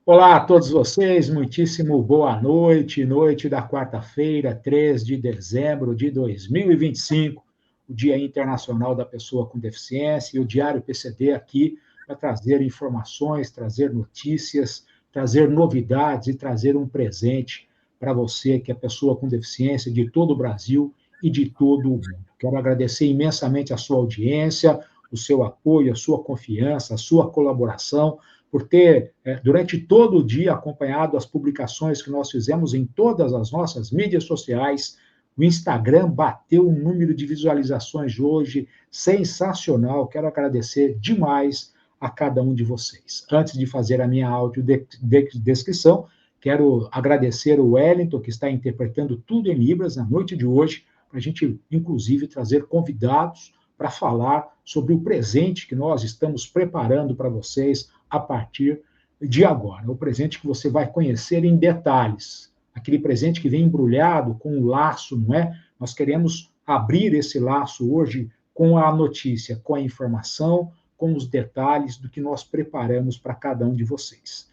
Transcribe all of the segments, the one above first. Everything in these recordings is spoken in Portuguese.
Olá a todos vocês, muitíssimo boa noite, noite da quarta-feira, 3 de dezembro de 2025, o Dia Internacional da Pessoa com Deficiência, e o Diário PCD aqui para trazer informações, trazer notícias, trazer novidades e trazer um presente para você que é pessoa com deficiência de todo o Brasil e de todo o mundo. Quero agradecer imensamente a sua audiência, o seu apoio, a sua confiança, a sua colaboração, por ter, durante todo o dia, acompanhado as publicações que nós fizemos em todas as nossas mídias sociais. O Instagram bateu um número de visualizações hoje sensacional. Quero agradecer demais a cada um de vocês. Antes de fazer a minha audiodescrição, quero agradecer o Wellington, que está interpretando tudo em Libras na noite de hoje, para a gente, inclusive, trazer convidados para falar sobre o presente que nós estamos preparando para vocês a partir de agora. O presente que você vai conhecer em detalhes. Aquele presente que vem embrulhado com um laço, não é? Nós queremos abrir esse laço hoje com a notícia, com a informação, com os detalhes do que nós preparamos para cada um de vocês.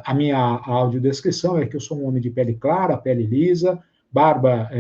A minha audiodescrição é que eu sou um homem de pele clara, pele lisa, barba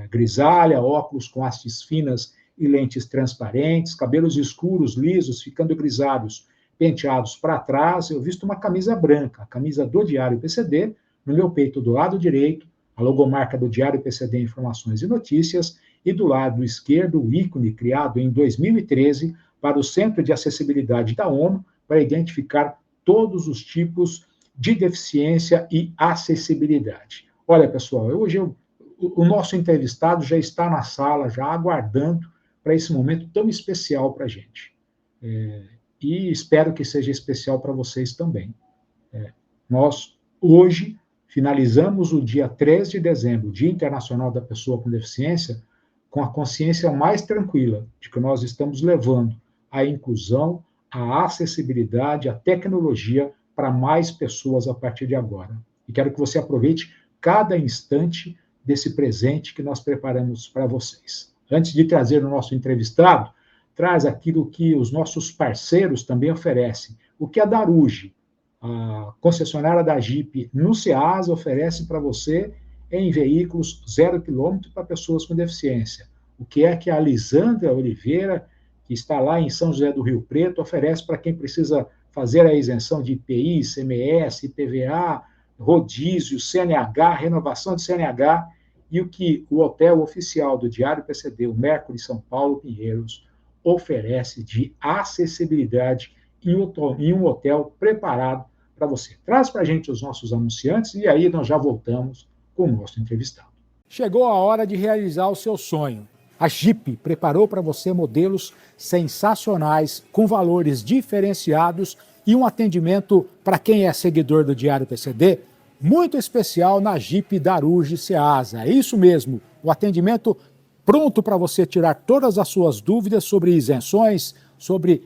grisalha, óculos com hastes finas e lentes transparentes, cabelos escuros, lisos, ficando grisalhos, penteados para trás. Eu visto uma camisa branca, a camisa do Diário PCD, no meu peito do lado direito, a logomarca do Diário PCD Informações e Notícias, e do lado esquerdo o ícone criado em 2013 para o Centro de Acessibilidade da ONU, para identificar todos os tipos de deficiência e acessibilidade. Olha, pessoal, hoje o nosso entrevistado já está na sala, já aguardando para esse momento tão especial para a gente. E espero que seja especial para vocês também. Nós, hoje, finalizamos o dia 3 de dezembro, Dia Internacional da Pessoa com Deficiência, com a consciência mais tranquila de que nós estamos levando a inclusão, a acessibilidade, a tecnologia para mais pessoas a partir de agora. E quero que você aproveite cada instante desse presente que nós preparamos para vocês. Antes de trazer o nosso entrevistado, traz aquilo que os nossos parceiros também oferecem. O que a Daruge, a concessionária da Jeep no Ceasa, oferece para você em veículos 0 quilômetro para pessoas com deficiência. O que é que a Lisandra Oliveira, que está lá em São José do Rio Preto, oferece para quem precisa fazer a isenção de IPI, ICMS, IPVA, rodízio, CNH, renovação de CNH, e o que o hotel oficial do Diário PCD, o Mercury São Paulo Pinheiros, oferece de acessibilidade em um hotel preparado para você. Traz para a gente os nossos anunciantes e aí nós já voltamos com o nosso entrevistado. Chegou a hora de realizar o seu sonho. A Jeep preparou para você modelos sensacionais, com valores diferenciados e um atendimento para quem é seguidor do Diário PCD muito especial na Jeep Daruge Ceasa. É isso mesmo, o atendimento pronto para você tirar todas as suas dúvidas sobre isenções, sobre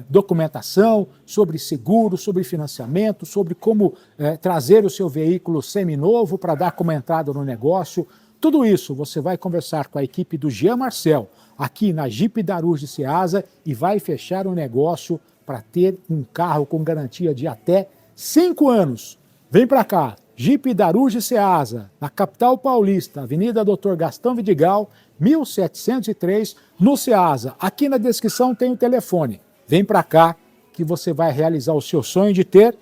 documentação, sobre seguro, sobre financiamento, sobre como trazer o seu veículo seminovo para dar como entrada no negócio. Tudo isso você vai conversar com a equipe do Jean Marcel, aqui na Jeep Daruge Ceasa, e vai fechar um negócio para ter um carro com garantia de até 5 anos. Vem para cá, Jeep Daruge Ceasa, na capital paulista, Avenida Dr. Gastão Vidigal, 1703, no Ceasa. Aqui na descrição tem o telefone. Vem para cá que você vai realizar o seu sonho de ter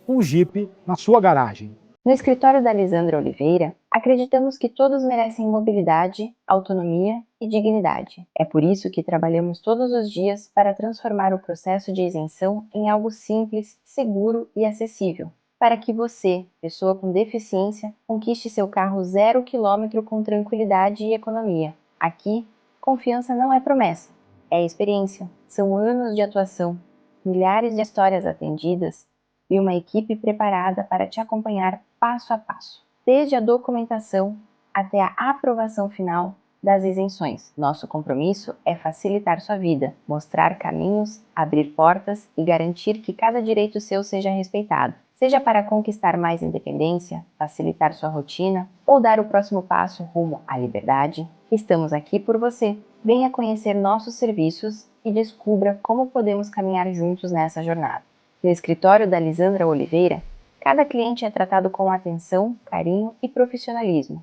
um Jeep na sua garagem. No escritório da Lisandra Oliveira, acreditamos que todos merecem mobilidade, autonomia e dignidade. É por isso que trabalhamos todos os dias para transformar o processo de isenção em algo simples, seguro e acessível, para que você, pessoa com deficiência, conquiste seu carro 0 km com tranquilidade e economia. Aqui, confiança não é promessa, é experiência. São anos de atuação, milhares de histórias atendidas e uma equipe preparada para te acompanhar passo a passo, desde a documentação até a aprovação final das isenções. Nosso compromisso é facilitar sua vida, mostrar caminhos, abrir portas e garantir que cada direito seu seja respeitado. Seja para conquistar mais independência, facilitar sua rotina ou dar o próximo passo rumo à liberdade, estamos aqui por você. Venha conhecer nossos serviços e descubra como podemos caminhar juntos nessa jornada. No escritório da Lisandra Oliveira, Cada cliente é tratado com atenção, carinho e profissionalismo,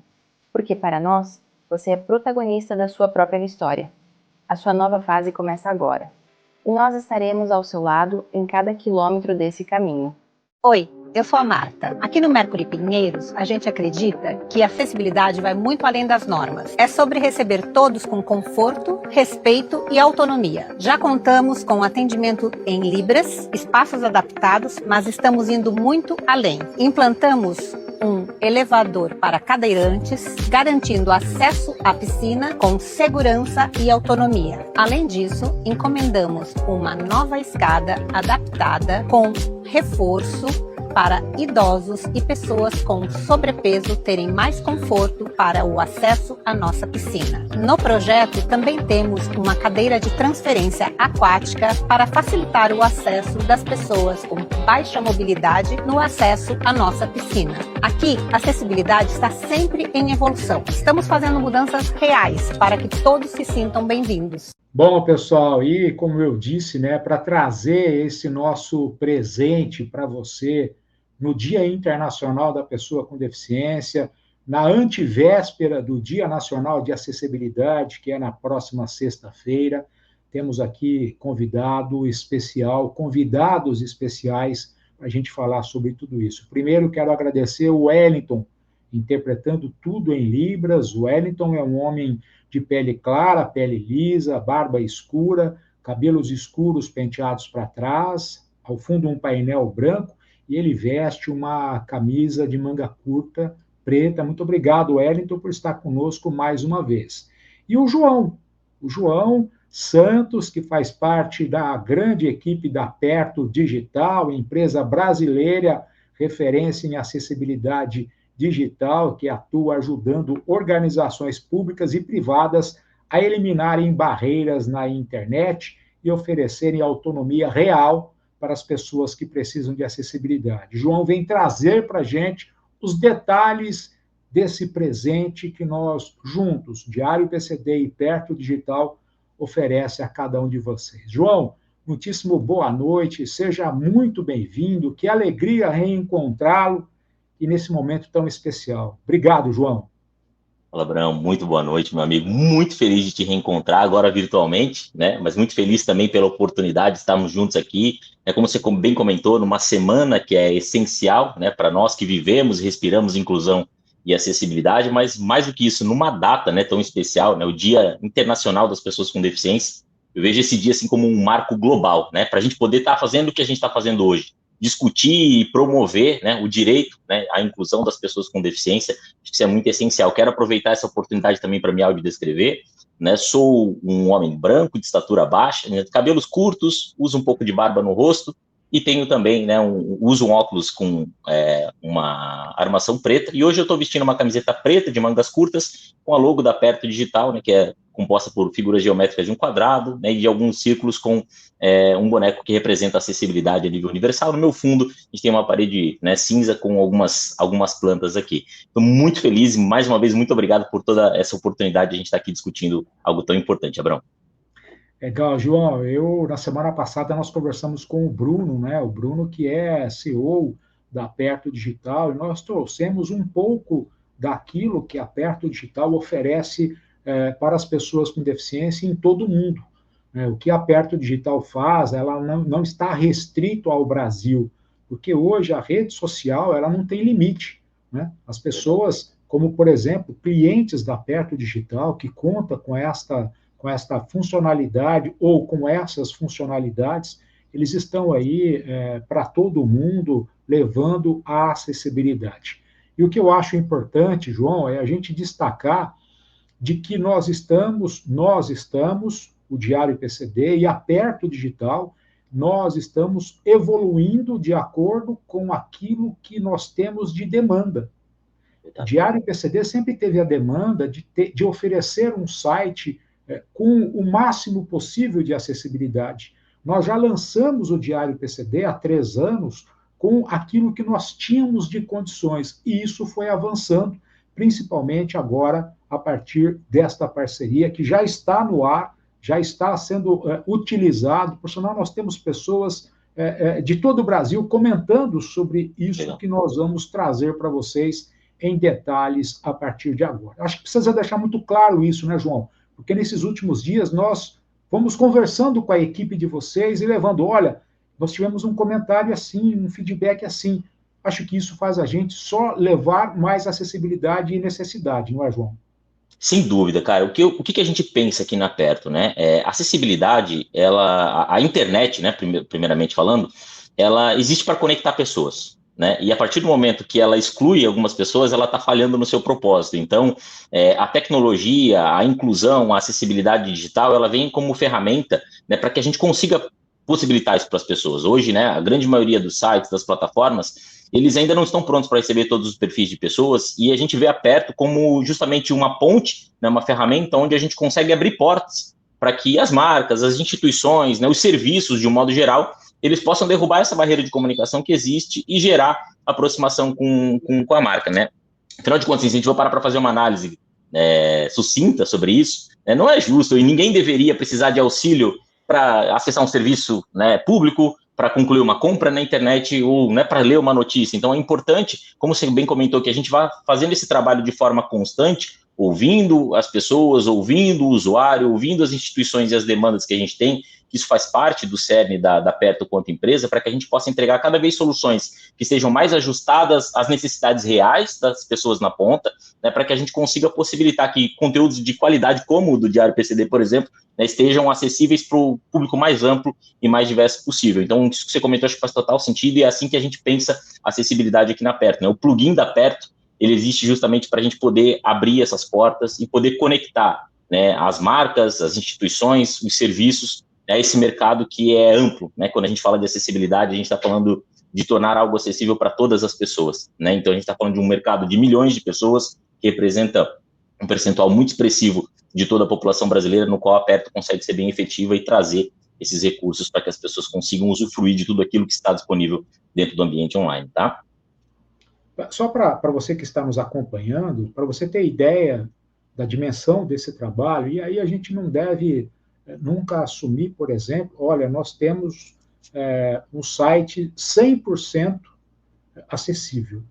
porque para nós, você é protagonista da sua própria história. A sua nova fase começa agora, e nós estaremos ao seu lado em cada quilômetro desse caminho. Oi, eu sou a Marta. Aqui no Mercury Pinheiros, a gente acredita que a acessibilidade vai muito além das normas. É sobre receber todos com conforto, respeito e autonomia. Já contamos com atendimento em Libras, espaços adaptados, mas estamos indo muito além. Implantamos um elevador para cadeirantes, garantindo acesso à piscina com segurança e autonomia. Além disso, encomendamos uma nova escada adaptada com reforço para idosos e pessoas com sobrepeso terem mais conforto para o acesso à nossa piscina. No projeto também temos uma cadeira de transferência aquática para facilitar o acesso das pessoas com baixa mobilidade no acesso à nossa piscina. Aqui, a acessibilidade está sempre em evolução. Estamos fazendo mudanças reais para que todos se sintam bem-vindos. Bom, pessoal, e como eu disse, né, para trazer esse nosso presente para você no Dia Internacional da Pessoa com Deficiência, na antevéspera do Dia Nacional de Acessibilidade, que é na próxima sexta-feira, temos aqui convidados especiais para a gente falar sobre tudo isso. Primeiro, quero agradecer o Wellington, interpretando tudo em Libras. O Wellington é um homem de pele clara, pele lisa, barba escura, cabelos escuros penteados para trás, ao fundo um painel branco, e ele veste uma camisa de manga curta, preta. Muito obrigado, Wellington, por estar conosco mais uma vez. E o João Santos, que faz parte da grande equipe da Perto Digital, empresa brasileira referência em acessibilidade digital, que atua ajudando organizações públicas e privadas a eliminarem barreiras na internet e oferecerem autonomia real para as pessoas que precisam de acessibilidade. João vem trazer para a gente os detalhes desse presente que nós juntos, Diário PCD e Perto Digital, oferece a cada um de vocês. João, muitíssimo boa noite, seja muito bem-vindo, que alegria reencontrá-lo e nesse momento tão especial. Obrigado, João. Fala, Abraão, muito boa noite, meu amigo. Muito feliz de te reencontrar agora virtualmente, né? Mas muito feliz também pela oportunidade de estarmos juntos aqui. Como você bem comentou, numa semana que é essencial, né, para nós que vivemos e respiramos inclusão e acessibilidade, mas mais do que isso, numa data, né, tão especial, né, o Dia Internacional das Pessoas com Deficiência. Eu vejo esse dia assim como um marco global, né, para a gente poder estar fazendo o que a gente está fazendo hoje. Discutir e promover, né, o direito, né, à inclusão das pessoas com deficiência. Acho que isso é muito essencial. Quero aproveitar essa oportunidade também para me audiodescrever. Né, sou um homem branco, de estatura baixa, né, cabelos curtos, uso um pouco de barba no rosto e tenho também, né, uso um óculos com uma armação preta. E hoje eu estou vestindo uma camiseta preta de mangas curtas com a logo da Perto Digital, né, que é composta por figuras geométricas de um quadrado, né, e de alguns círculos com um boneco que representa a acessibilidade a nível universal. No meu fundo, a gente tem uma parede, né, cinza com algumas plantas aqui. Estou muito feliz e, mais uma vez, muito obrigado por toda essa oportunidade de a gente estar aqui discutindo algo tão importante, Abrão. Legal, João. Na semana passada, nós conversamos com o Bruno, né? O Bruno, que é CEO da Perto Digital, e nós trouxemos um pouco daquilo que a Perto Digital oferece para as pessoas com deficiência em todo o mundo. O que a Perto Digital faz, ela não está restrito ao Brasil, porque hoje a rede social ela não tem limite. Né? As pessoas, como por exemplo, clientes da Perto Digital, que conta com esta funcionalidade ou com essas funcionalidades, eles estão aí para todo mundo levando a acessibilidade. E o que eu acho importante, João, é a gente destacar de que nós estamos, o Diário PCD e a Perto Digital, nós estamos evoluindo de acordo com aquilo que nós temos de demanda. O Diário PCD sempre teve a demanda de oferecer um site com o máximo possível de acessibilidade. Nós já lançamos o Diário PCD há 3 anos com aquilo que nós tínhamos de condições, e isso foi avançando, principalmente agora, a partir desta parceria que já está no ar, já está sendo utilizado, por sinal nós temos pessoas de todo o Brasil comentando sobre isso que nós vamos trazer para vocês em detalhes a partir de agora. Acho que precisa deixar muito claro isso, né, João? Porque nesses últimos dias nós fomos conversando com a equipe de vocês e levando, olha, nós tivemos um comentário assim, um feedback assim. Acho que isso faz a gente só levar mais acessibilidade e necessidade, não é, João? Sem dúvida, cara. O que a gente pensa aqui na Perto, né? Acessibilidade, a internet, né, primeiramente falando, ela existe para conectar pessoas, né? E a partir do momento que ela exclui algumas pessoas, ela está falhando no seu propósito. Então, a tecnologia, a inclusão, a acessibilidade digital, ela vem como ferramenta, né, para que a gente consiga possibilitar isso para as pessoas. Hoje, né, a grande maioria dos sites, das plataformas, eles ainda não estão prontos para receber todos os perfis de pessoas, e a gente vê a Perto como justamente uma ponte, né, uma ferramenta onde a gente consegue abrir portas para que as marcas, as instituições, né, os serviços, de um modo geral, eles possam derrubar essa barreira de comunicação que existe e gerar aproximação com a marca, né? Afinal de contas, se a gente for parar para fazer uma análise sucinta sobre isso, né, não é justo, e ninguém deveria precisar de auxílio para acessar um serviço, né, público, para concluir uma compra na internet ou, né, para ler uma notícia. Então é importante, como você bem comentou, que a gente vá fazendo esse trabalho de forma constante, ouvindo as pessoas, ouvindo o usuário, ouvindo as instituições e as demandas que a gente tem, que isso faz parte do cerne da Perto quanto empresa, para que a gente possa entregar cada vez soluções que estejam mais ajustadas às necessidades reais das pessoas na ponta, né, para que a gente consiga possibilitar que conteúdos de qualidade, como o do Diário PCD, por exemplo, né, estejam acessíveis para o público mais amplo e mais diverso possível. Então, isso que você comentou, acho que faz total sentido, e é assim que a gente pensa acessibilidade aqui na Perto, né? O plugin da Perto, ele existe justamente para a gente poder abrir essas portas e poder conectar, né, as marcas, as instituições, os serviços, né, esse mercado que é amplo, né? Quando a gente fala de acessibilidade, a gente está falando de tornar algo acessível para todas as pessoas, né? Então, a gente está falando de um mercado de milhões de pessoas, que representa um percentual muito expressivo de toda a população brasileira, no qual a Perto consegue ser bem efetiva e trazer esses recursos para que as pessoas consigam usufruir de tudo aquilo que está disponível dentro do ambiente online, tá? Só para você que está nos acompanhando, para você ter ideia da dimensão desse trabalho, e aí a gente não deve nunca assumir, por exemplo, olha, nós temos um site 100% acessível.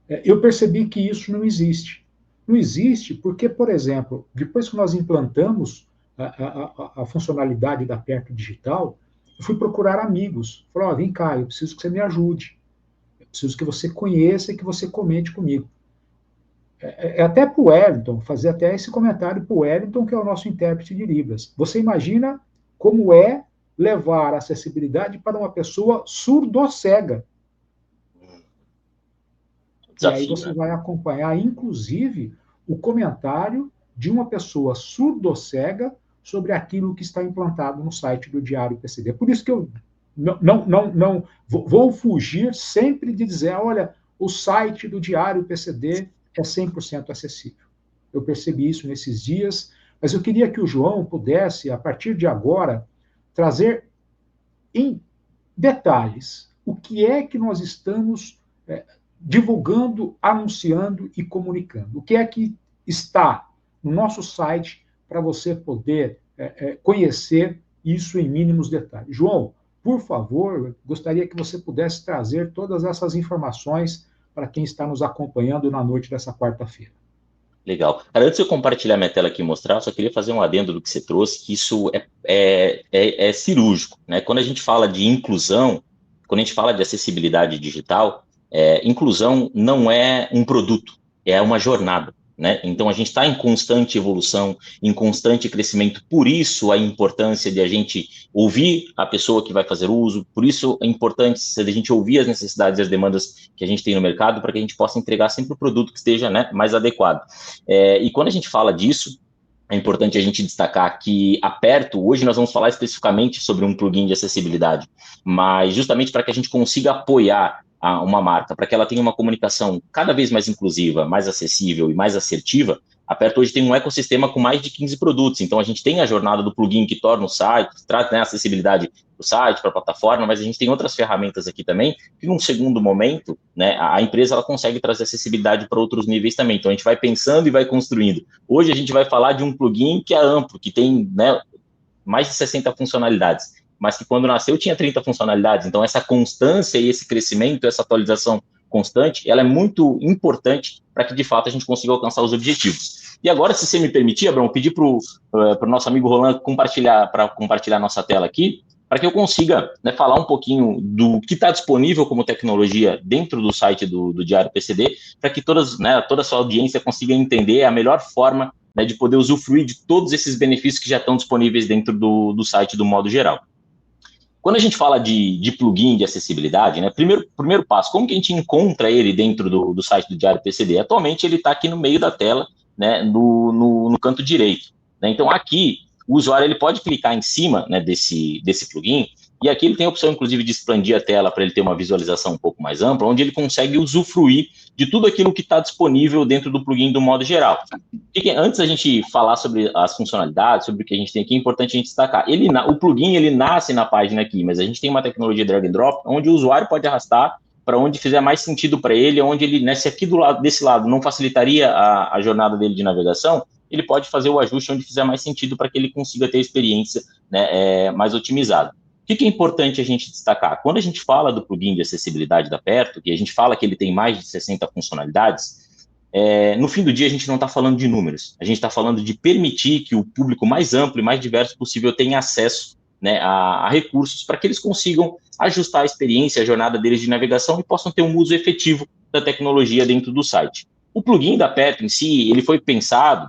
Eu percebi que isso não existe. Não existe porque, por exemplo, depois que nós implantamos a funcionalidade da Perto Digital, eu fui procurar amigos. Falei, oh, vem cá, eu preciso que você me ajude. Eu preciso que você conheça e que você comente comigo. Até para o Wellington, fazer até esse comentário para o Wellington, que é o nosso intérprete de Libras. Você imagina como é levar a acessibilidade para uma pessoa surdo-cega. E aí você vai acompanhar, inclusive, o comentário de uma pessoa surdo-cega sobre aquilo que está implantado no site do Diário PCD. Por isso que eu não vou fugir sempre de dizer, olha, o site do Diário PCD é 100% acessível. Eu percebi isso nesses dias, mas eu queria que o João pudesse, a partir de agora, trazer em detalhes o que é que nós estamos divulgando, anunciando e comunicando. O que é que está no nosso site para você poder conhecer isso em mínimos detalhes. João, por favor, gostaria que você pudesse trazer todas essas informações para quem está nos acompanhando na noite dessa quarta-feira. Legal. Cara, antes de eu compartilhar minha tela aqui e mostrar, eu só queria fazer um adendo do que você trouxe, que isso é cirúrgico, né? Quando a gente fala de inclusão, quando a gente fala de acessibilidade digital, inclusão não é um produto, é uma jornada, né? Então a gente está em constante evolução, em constante crescimento, por isso a importância de a gente ouvir a pessoa que vai fazer uso, por isso a importância de a gente ouvir as necessidades e as demandas que a gente tem no mercado, para que a gente possa entregar sempre o produto que esteja, né, mais adequado. E quando a gente fala disso, é importante a gente destacar que a Perto, hoje nós vamos falar especificamente sobre um plugin de acessibilidade, mas justamente para que a gente consiga apoiar uma marca, para que ela tenha uma comunicação cada vez mais inclusiva, mais acessível e mais assertiva, a Perto hoje tem um ecossistema com mais de 15 produtos. Então, a gente tem a jornada do plugin que torna o site, traz, né, acessibilidade para o site, para a plataforma, mas a gente tem outras ferramentas aqui também, que num segundo momento, né, a empresa ela consegue trazer acessibilidade para outros níveis também. Então, a gente vai pensando e vai construindo. Hoje, a gente vai falar de um plugin que é amplo, que tem, né, mais de 60 funcionalidades. mas que quando nasceu tinha 30 funcionalidades. Então, essa constância e esse crescimento, essa atualização constante, ela é muito importante para que, de fato, a gente consiga alcançar os objetivos. E agora, se você me permitir, Abrão, pedir para o nosso amigo Roland compartilhar a nossa tela aqui, para que eu consiga, né, falar um pouquinho do que está disponível como tecnologia dentro do site do Diário PCD, para que toda a sua audiência consiga entender a melhor forma, né, de poder usufruir de todos esses benefícios que já estão disponíveis dentro do site do modo geral. Quando a gente fala de plugin de acessibilidade, né, primeiro passo, como que a gente encontra ele dentro do site do Diário PCD? Atualmente ele está aqui no meio da tela, né, no canto direito. Né? Então aqui o usuário ele pode clicar em cima, né, desse plugin, e aqui ele tem a opção, inclusive, de expandir a tela para ele ter uma visualização um pouco mais ampla, onde ele consegue usufruir de tudo aquilo que está disponível dentro do plugin do modo geral. Antes da gente falar sobre as funcionalidades, sobre o que a gente tem aqui, é importante a gente destacar. O plugin ele nasce na página aqui, mas a gente tem uma tecnologia drag and drop, onde o usuário pode arrastar para onde fizer mais sentido para ele, onde ele, né, se aqui desse lado não facilitaria a jornada dele de navegação, ele pode fazer o ajuste onde fizer mais sentido para que ele consiga ter a experiência, né, mais otimizada. O que é importante a gente destacar? Quando a gente fala do plugin de acessibilidade da Aperto, que a gente fala que ele tem mais de 60 funcionalidades, no fim do dia a gente não está falando de números, a gente está falando de permitir que o público mais amplo e mais diverso possível tenha acesso, né, a recursos para que eles consigam ajustar a experiência, a jornada deles de navegação e possam ter um uso efetivo da tecnologia dentro do site. O plugin da Aperto em si, ele foi pensado,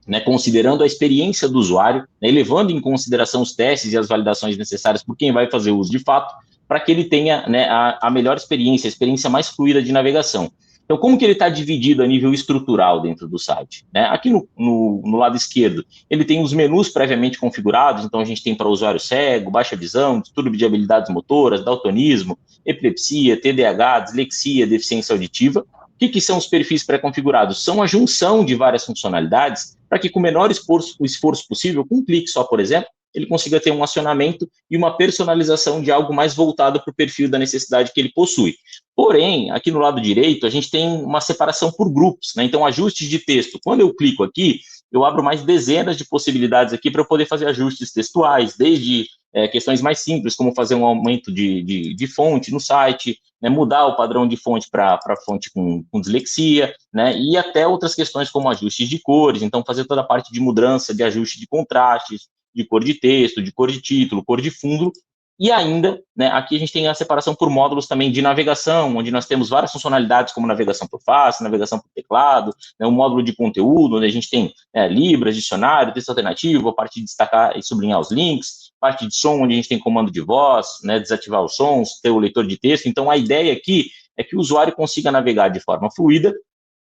né, considerando a experiência do usuário, né, levando em consideração os testes e as validações necessárias por quem vai fazer o uso de fato, para que ele tenha, né, a melhor experiência, a experiência mais fluida de navegação. Então, como que ele está dividido a nível estrutural dentro do site? Né? Aqui no lado esquerdo, ele tem os menus previamente configurados, então a gente tem para usuário cego, baixa visão, distúrbio de habilidades motoras, daltonismo, epilepsia, TDAH, dislexia, deficiência auditiva. O que são os perfis pré-configurados? São a junção de várias funcionalidades para que com o menor esforço possível, com um clique só, por exemplo, ele consiga ter um acionamento e uma personalização de algo mais voltado para o perfil da necessidade que ele possui. Porém, aqui no lado direito, a gente tem uma separação por grupos, né? Então, ajustes de texto. Quando eu clico aqui, eu abro mais dezenas de possibilidades aqui para eu poder fazer ajustes textuais, desde questões mais simples, como fazer um aumento de fonte no site, né, mudar o padrão de fonte para fonte com dislexia, né, e até outras questões como ajustes de cores, então fazer toda a parte de mudança, de ajuste de contrastes, de cor de texto, de cor de título, cor de fundo, e ainda, né, aqui a gente tem a separação por módulos também de navegação, onde nós temos várias funcionalidades como navegação por face, navegação por teclado, né, um módulo de conteúdo, onde a gente tem Libras, dicionário, texto alternativo, a parte de destacar e sublinhar os links, parte de som, onde a gente tem comando de voz, né, desativar os sons, ter o leitor de texto. Então, a ideia aqui é que o usuário consiga navegar de forma fluida,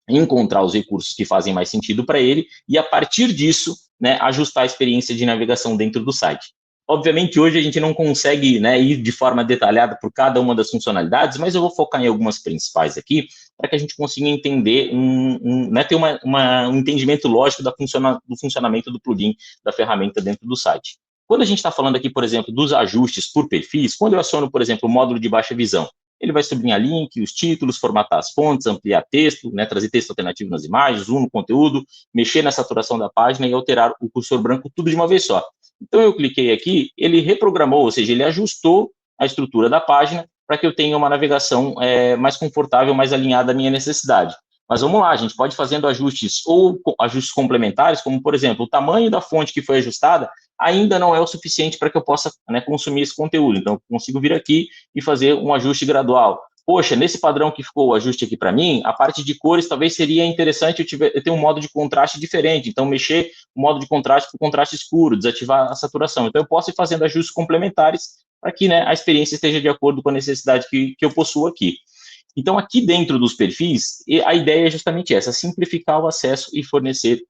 encontrar os recursos que fazem mais sentido para ele e, a partir disso, né, ajustar a experiência de navegação dentro do site. Obviamente, hoje a gente não consegue, né, ir de forma detalhada por cada uma das funcionalidades, mas eu vou focar em algumas principais aqui, para que a gente consiga entender, né, ter um entendimento lógico do funcionamento do plugin da ferramenta dentro do site. Quando a gente está falando aqui, por exemplo, dos ajustes por perfis, quando eu aciono, por exemplo, o módulo de baixa visão, ele vai sublinhar link, os títulos, formatar as fontes, ampliar texto, né, trazer texto alternativo nas imagens, zoom no conteúdo, mexer na saturação da página e alterar o cursor branco tudo de uma vez só. Então, eu cliquei aqui, ele reprogramou, ou seja, ele ajustou a estrutura da página para que eu tenha uma navegação mais confortável, mais alinhada à minha necessidade. Mas vamos lá, a gente pode ir fazendo ajustes ou ajustes complementares, como, por exemplo, o tamanho da fonte que foi ajustada ainda não é o suficiente para que eu possa, né, consumir esse conteúdo. Então, eu consigo vir aqui e fazer um ajuste gradual. Poxa, nesse padrão que ficou o ajuste aqui para mim, a parte de cores talvez seria interessante eu ter um modo de contraste diferente. Então, mexer o modo de contraste para o contraste escuro, desativar a saturação. Então, eu posso ir fazendo ajustes complementares para que, né, a experiência esteja de acordo com a necessidade que eu possuo aqui. Então, aqui dentro dos perfis, a ideia é justamente essa, simplificar o acesso e fornecer,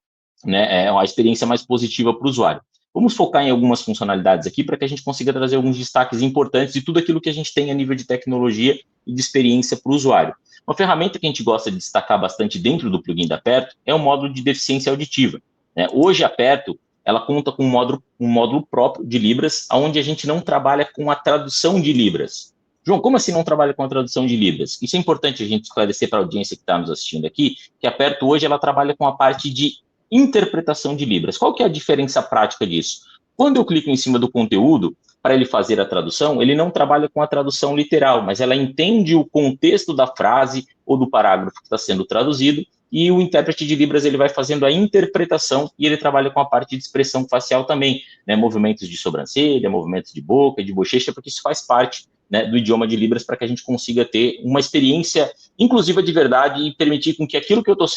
né, uma experiência mais positiva para o usuário. Vamos focar em algumas funcionalidades aqui para que a gente consiga trazer alguns destaques importantes de tudo aquilo que a gente tem a nível de tecnologia e de experiência para o usuário. Uma ferramenta que a gente gosta de destacar bastante dentro do plugin da Aperto é o módulo de deficiência auditiva. Né? Hoje, a Aperto, ela conta com um módulo próprio de Libras, onde a gente não trabalha com a tradução de Libras. João, como assim não trabalha com a tradução de Libras? Isso é importante a gente esclarecer para a audiência que está nos assistindo aqui, que a Aperto hoje ela trabalha com a parte de interpretação de Libras. Qual que é a diferença prática disso? Quando eu clico em cima do conteúdo, para ele fazer a tradução, ele não trabalha com a tradução literal, mas ela entende o contexto da frase ou do parágrafo que está sendo traduzido, e o intérprete de Libras ele vai fazendo a interpretação e ele trabalha com a parte de expressão facial também, né, movimentos de sobrancelha, movimentos de boca, de bochecha, porque isso faz parte, né, do idioma de Libras para que a gente consiga ter uma experiência inclusiva de verdade e permitir com que aquilo que eu estou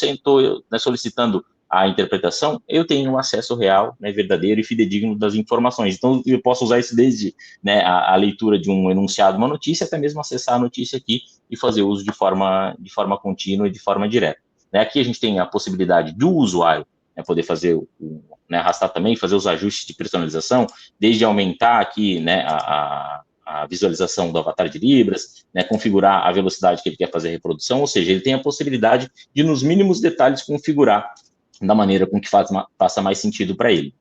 solicitando a interpretação, eu tenho um acesso real, né, verdadeiro e fidedigno das informações. Então, eu posso usar isso desde, né, a leitura de um enunciado, uma notícia, até mesmo acessar a notícia aqui e fazer uso de forma contínua e de forma direta. Né, aqui a gente tem a possibilidade do usuário, né, poder fazer, né, arrastar também, fazer os ajustes de personalização, desde aumentar aqui, né, a visualização do avatar de Libras, né, configurar a velocidade que ele quer fazer a reprodução, ou seja, ele tem a possibilidade de, nos mínimos detalhes, configurar da maneira com que faça mais sentido para ele.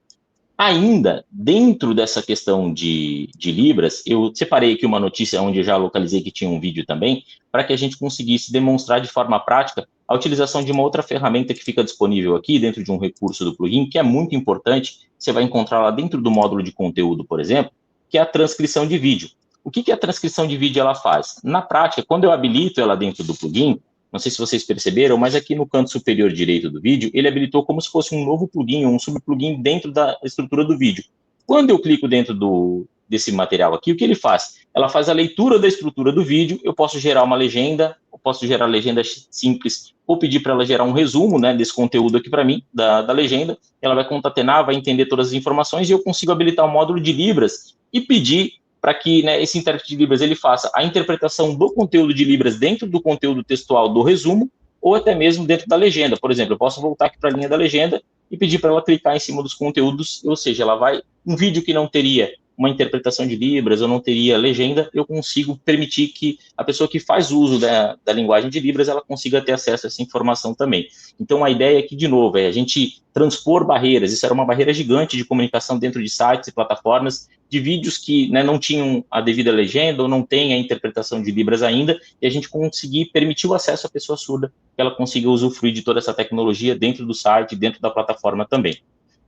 Ainda, dentro dessa questão de Libras, eu separei aqui uma notícia onde eu já localizei que tinha um vídeo também, para que a gente conseguisse demonstrar de forma prática a utilização de uma outra ferramenta que fica disponível aqui dentro de um recurso do plugin, que é muito importante, você vai encontrar lá dentro do módulo de conteúdo, por exemplo, que é a transcrição de vídeo. O que a transcrição de vídeo ela faz? Na prática, quando eu habilito ela dentro do plugin, não sei se vocês perceberam, mas aqui no canto superior direito do vídeo, ele habilitou como se fosse um novo plugin, um subplugin dentro da estrutura do vídeo. Quando eu clico dentro desse material aqui, o que ele faz? Ela faz a leitura da estrutura do vídeo, eu posso gerar uma legenda, eu posso gerar legenda simples, ou pedir para ela gerar um resumo, né, desse conteúdo aqui para mim, da legenda, ela vai concatenar, vai entender todas as informações, e eu consigo habilitar o módulo de Libras e pedir para que, né, esse intérprete de Libras ele faça a interpretação do conteúdo de Libras dentro do conteúdo textual do resumo, ou até mesmo dentro da legenda. Por exemplo, eu posso voltar aqui para a linha da legenda e pedir para ela clicar em cima dos conteúdos, ou seja, ela vai, um vídeo que não teria uma interpretação de Libras, eu não teria legenda, eu consigo permitir que a pessoa que faz uso da linguagem de Libras, ela consiga ter acesso a essa informação também. Então, a ideia aqui, de novo, é a gente transpor barreiras. Isso era uma barreira gigante de comunicação dentro de sites e plataformas, de vídeos que, né, não tinham a devida legenda ou não tem a interpretação de Libras ainda, e a gente conseguir permitir o acesso à pessoa surda, que ela consiga usufruir de toda essa tecnologia dentro do site, dentro da plataforma também.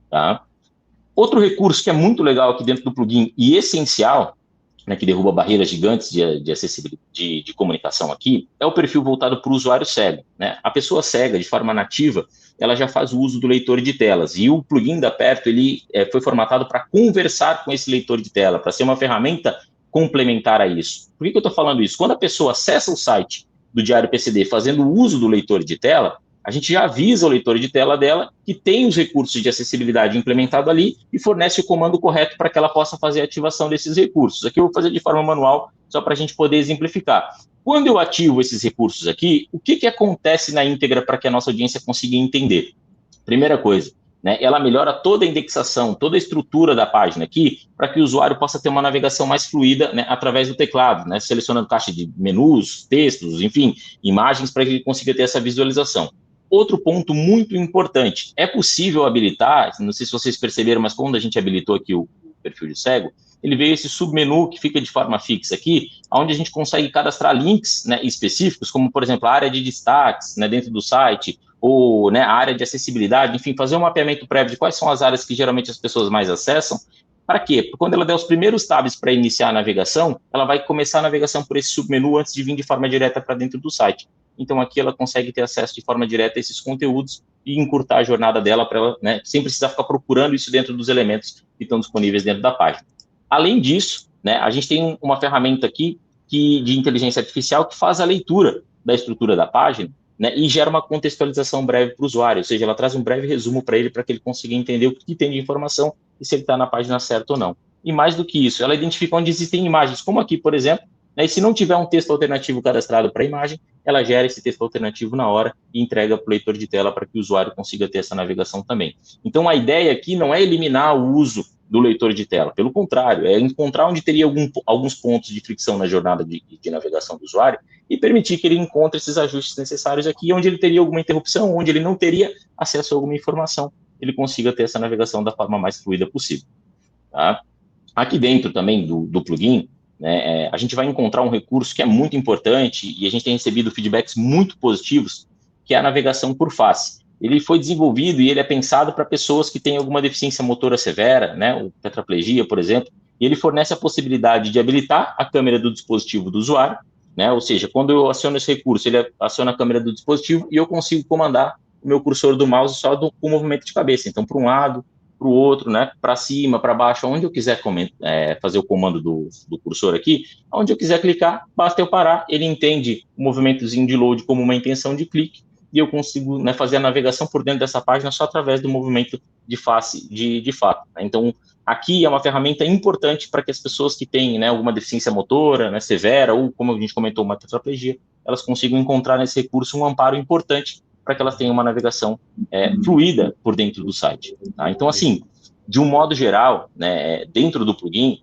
Tá? Outro recurso que é muito legal aqui dentro do plugin e essencial, né, que derruba barreiras gigantes de acessibilidade, de comunicação aqui, é o perfil voltado para o usuário cego. Né? A pessoa cega, de forma nativa, ela já faz o uso do leitor de telas, e o plugin da Perto ele foi formatado para conversar com esse leitor de tela, para ser uma ferramenta complementar a isso. Por que eu estou falando isso? Quando a pessoa acessa o site do Diário PCD fazendo o uso do leitor de tela, a gente já avisa o leitor de tela dela que tem os recursos de acessibilidade implementados ali e fornece o comando correto para que ela possa fazer a ativação desses recursos. Aqui eu vou fazer de forma manual, só para a gente poder exemplificar. Quando eu ativo esses recursos aqui, o que acontece na íntegra para que a nossa audiência consiga entender? Primeira coisa, né, ela melhora toda a indexação, toda a estrutura da página aqui, para que o usuário possa ter uma navegação mais fluida, né, através do teclado, né, selecionando caixa de menus, textos, enfim, imagens, para que ele consiga ter essa visualização. Outro ponto muito importante, é possível habilitar, não sei se vocês perceberam, mas quando a gente habilitou aqui o perfil de cego, ele veio esse submenu que fica de forma fixa aqui, onde a gente consegue cadastrar links, né, específicos, como, por exemplo, a área de destaques, né, dentro do site, ou, né, a área de acessibilidade, enfim, fazer um mapeamento prévio de quais são as áreas que geralmente as pessoas mais acessam. Para quê? Porque quando ela der os primeiros tabs para iniciar a navegação, ela vai começar a navegação por esse submenu antes de vir de forma direta para dentro do site. Então, aqui ela consegue ter acesso de forma direta a esses conteúdos e encurtar a jornada dela para ela, né, sem precisar ficar procurando isso dentro dos elementos que estão disponíveis dentro da página. Além disso, né, a gente tem uma ferramenta aqui de inteligência artificial que faz a leitura da estrutura da página, né, e gera uma contextualização breve para o usuário, ou seja, ela traz um breve resumo para ele, para que ele consiga entender o que tem de informação e se ele está na página certa ou não. E mais do que isso, ela identifica onde existem imagens, como aqui, por exemplo, né, e se não tiver um texto alternativo cadastrado para a imagem, ela gera esse texto alternativo na hora e entrega para o leitor de tela para que o usuário consiga ter essa navegação também. Então, a ideia aqui não é eliminar o uso do leitor de tela, pelo contrário, é encontrar onde teria alguns pontos de fricção na jornada de navegação do usuário e permitir que ele encontre esses ajustes necessários aqui, onde ele teria alguma interrupção, onde ele não teria acesso a alguma informação, ele consiga ter essa navegação da forma mais fluida possível. Tá? Aqui dentro também do plugin, né, a gente vai encontrar um recurso que é muito importante e a gente tem recebido feedbacks muito positivos, que é a navegação por face. Ele foi desenvolvido e ele é pensado para pessoas que têm alguma deficiência motora severa, né, ou tetraplegia, por exemplo, e ele fornece a possibilidade de habilitar a câmera do dispositivo do usuário, né? Ou seja, quando eu aciono esse recurso, ele aciona a câmera do dispositivo e eu consigo comandar o meu cursor do mouse só com o movimento de cabeça. Então, para um lado, para o outro, né? Para cima, para baixo, onde eu quiser fazer o comando do cursor aqui, onde eu quiser clicar, basta eu parar, ele entende o movimentozinho de load como uma intenção de clique, e eu consigo, né, fazer a navegação por dentro dessa página só através do movimento de face de fato. Né? Então, aqui é uma ferramenta importante para que as pessoas que têm, né, alguma deficiência motora, né, severa, ou, como a gente comentou, uma tetraplegia, elas consigam encontrar nesse recurso um amparo importante para que elas tenham uma navegação fluida por dentro do site. Tá? Então, assim, de um modo geral, né, dentro do plugin,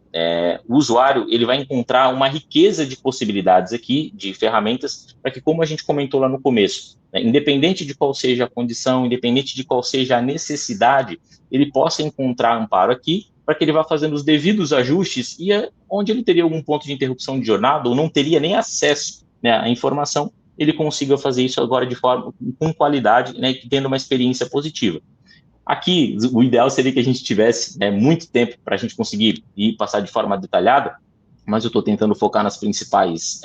o usuário ele vai encontrar uma riqueza de possibilidades aqui, de ferramentas, para que, como a gente comentou lá no começo, né, independente de qual seja a condição, independente de qual seja a necessidade, ele possa encontrar amparo aqui, para que ele vá fazendo os devidos ajustes e onde ele teria algum ponto de interrupção de jornada ou não teria nem acesso, né, à informação, ele consiga fazer isso agora de forma com qualidade, né, tendo uma experiência positiva. Aqui, o ideal seria que a gente tivesse muito tempo para a gente conseguir ir passar de forma detalhada, mas eu estou tentando focar nos principais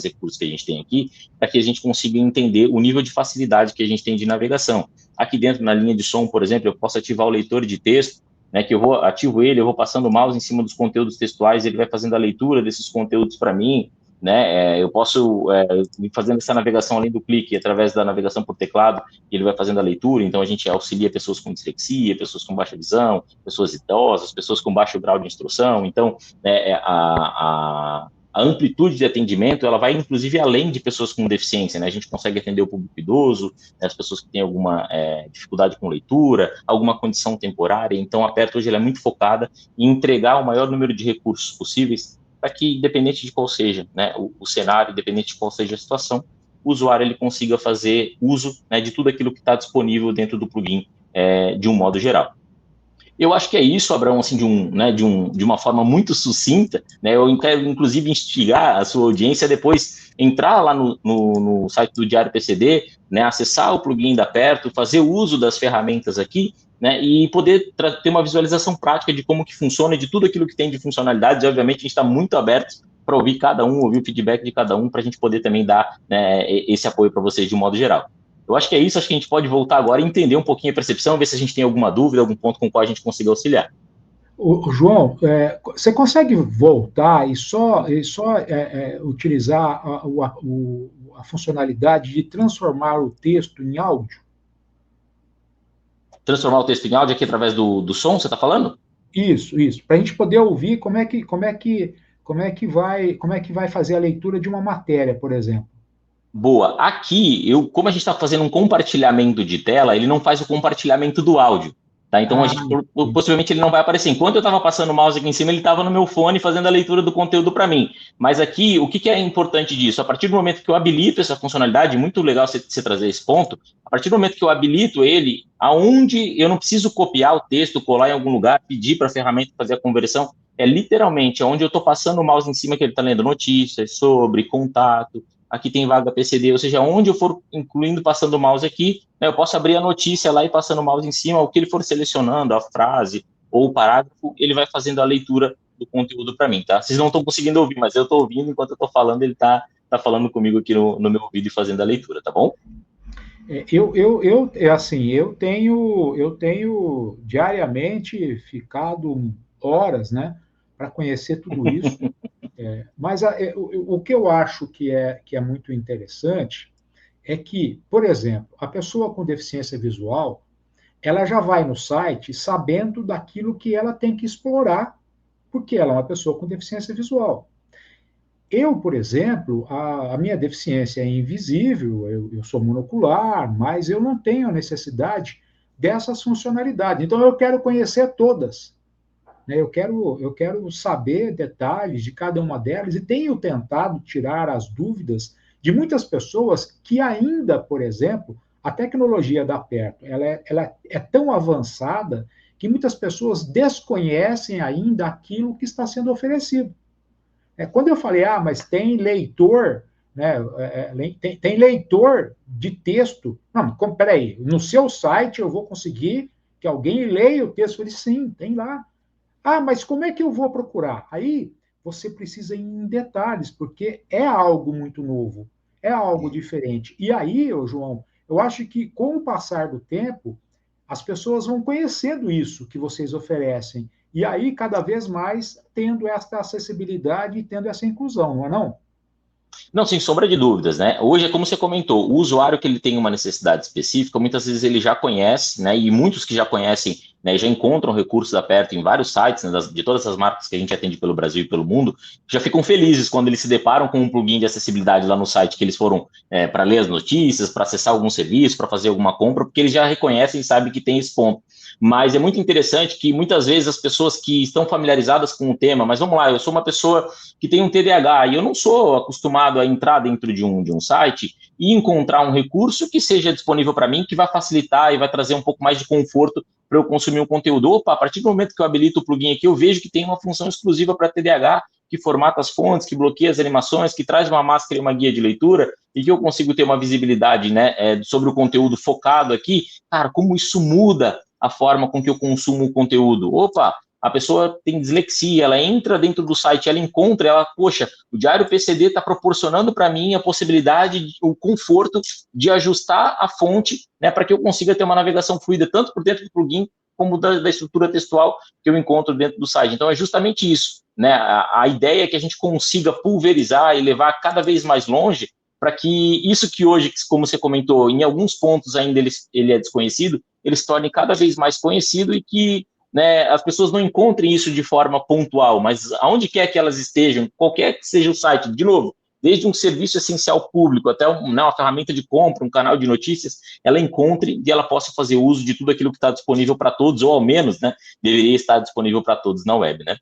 recursos que a gente tem aqui, para que a gente consiga entender o nível de facilidade que a gente tem de navegação. Aqui dentro, na linha de som, por exemplo, eu posso ativar o leitor de texto, né, que eu ativo ele, eu vou passando o mouse em cima dos conteúdos textuais, ele vai fazendo a leitura desses conteúdos para mim, né, eu posso ir fazendo essa navegação além do clique, através da navegação por teclado, ele vai fazendo a leitura, então a gente auxilia pessoas com dislexia, pessoas com baixa visão, pessoas idosas, pessoas com baixo grau de instrução, então a amplitude de atendimento, ela vai inclusive além de pessoas com deficiência, né, a gente consegue atender o público idoso, né, as pessoas que têm alguma dificuldade com leitura, alguma condição temporária, então a Aperto hoje ela é muito focada em entregar o maior número de recursos possíveis, para que, independente de qual seja, né, o cenário, independente de qual seja a situação, o usuário ele consiga fazer uso, né, de tudo aquilo que está disponível dentro do plugin de um modo geral. Eu acho que é isso, Abraão, assim, de uma forma muito sucinta, né, eu quero, inclusive, instigar a sua audiência a depois entrar lá no site do Diário PCD, né, acessar o plugin da Aperto, fazer uso das ferramentas aqui, né, e poder ter uma visualização prática de como que funciona e de tudo aquilo que tem de funcionalidades. E, obviamente, a gente está muito aberto para ouvir cada um, ouvir o feedback de cada um, para a gente poder também dar, né, esse apoio para vocês de um modo geral. Eu acho que é isso, acho que a gente pode voltar agora e entender um pouquinho a percepção, ver se a gente tem alguma dúvida, algum ponto com o qual a gente consiga auxiliar. João, você consegue voltar e só utilizar a funcionalidade de transformar o texto em áudio? Transformar o texto em áudio aqui através do som, você está falando? Isso, para a gente poder ouvir como é que vai fazer a leitura de uma matéria, por exemplo. Boa. Aqui, como a gente está fazendo um compartilhamento de tela, ele não faz o compartilhamento do áudio. Tá? Então, possivelmente ele não vai aparecer. Enquanto eu estava passando o mouse aqui em cima, ele estava no meu fone fazendo a leitura do conteúdo para mim. Mas aqui, o que é importante disso? A partir do momento que eu habilito essa funcionalidade, muito legal você trazer esse ponto, a partir do momento que eu habilito ele, aonde eu não preciso copiar o texto, colar em algum lugar, pedir para a ferramenta fazer a conversão, é literalmente onde eu estou passando o mouse em cima que ele está lendo notícias sobre contato, aqui tem vaga PCD, ou seja, onde eu for incluindo, passando o mouse aqui, né, eu posso abrir a notícia lá e passando o mouse em cima, o que ele for selecionando, a frase ou o parágrafo, ele vai fazendo a leitura do conteúdo para mim, tá? Vocês não estão conseguindo ouvir, mas eu estou ouvindo, enquanto eu estou falando, ele está falando comigo aqui no meu ouvido e fazendo a leitura, tá bom? Eu tenho diariamente ficado horas, né, para conhecer tudo isso. Mas o que eu acho que é muito interessante é que, por exemplo, a pessoa com deficiência visual, ela já vai no site sabendo daquilo que ela tem que explorar, porque ela é uma pessoa com deficiência visual. Eu, por exemplo, a minha deficiência é invisível, eu sou monocular, mas eu não tenho a necessidade dessas funcionalidades. Então, eu quero conhecer todas. Eu quero saber detalhes de cada uma delas e tenho tentado tirar as dúvidas de muitas pessoas que ainda, por exemplo, a tecnologia da Aperto, ela é tão avançada que muitas pessoas desconhecem ainda aquilo que está sendo oferecido. Quando eu falei, mas tem leitor, né, tem leitor de texto. Não, peraí, no seu site eu vou conseguir que alguém leia o texto? Eu falei, sim, tem lá. Ah, mas como é que eu vou procurar? Aí você precisa ir em detalhes, porque é algo muito novo, é algo diferente. E aí, ô João, eu acho que com o passar do tempo, as pessoas vão conhecendo isso que vocês oferecem. E aí, cada vez mais, tendo essa acessibilidade e tendo essa inclusão, não é não? Não, sem sombra de dúvidas, né? Hoje é como você comentou, o usuário que ele tem uma necessidade específica, muitas vezes ele já conhece, né? E muitos que já conhecem, né, já encontram recursos da Perto em vários sites, né, de todas as marcas que a gente atende pelo Brasil e pelo mundo, já ficam felizes quando eles se deparam com um plugin de acessibilidade lá no site que eles foram para ler as notícias, para acessar algum serviço, para fazer alguma compra, porque eles já reconhecem e sabem que tem esse ponto. Mas é muito interessante que muitas vezes as pessoas que estão familiarizadas com o tema, mas vamos lá, eu sou uma pessoa que tem um TDAH e eu não sou acostumado a entrar dentro de um site e encontrar um recurso que seja disponível para mim, que vai facilitar e vai trazer um pouco mais de conforto para eu consumir um conteúdo. Opa, a partir do momento que eu habilito o plugin aqui, eu vejo que tem uma função exclusiva para TDAH, que formata as fontes, que bloqueia as animações, que traz uma máscara e uma guia de leitura, e que eu consigo ter uma visibilidade, né, sobre o conteúdo focado aqui. Cara, como isso muda a forma com que eu consumo o conteúdo. Opa, a pessoa tem dislexia, ela entra dentro do site, ela encontra, ela, poxa, o Diário PCD está proporcionando para mim a possibilidade, o conforto de ajustar a fonte, né, para que eu consiga ter uma navegação fluida, tanto por dentro do plugin, como da estrutura textual que eu encontro dentro do site. Então, é justamente isso, né? A ideia é que a gente consiga pulverizar e levar cada vez mais longe, para que isso que hoje, como você comentou, em alguns pontos ainda ele é desconhecido, ele se torne cada vez mais conhecido e que, né, as pessoas não encontrem isso de forma pontual, mas aonde quer que elas estejam, qualquer que seja o site, de novo, desde um serviço essencial público até uma ferramenta de compra, um canal de notícias, ela encontre e ela possa fazer uso de tudo aquilo que está disponível para todos, ou ao menos, né, deveria estar disponível para todos na web, né?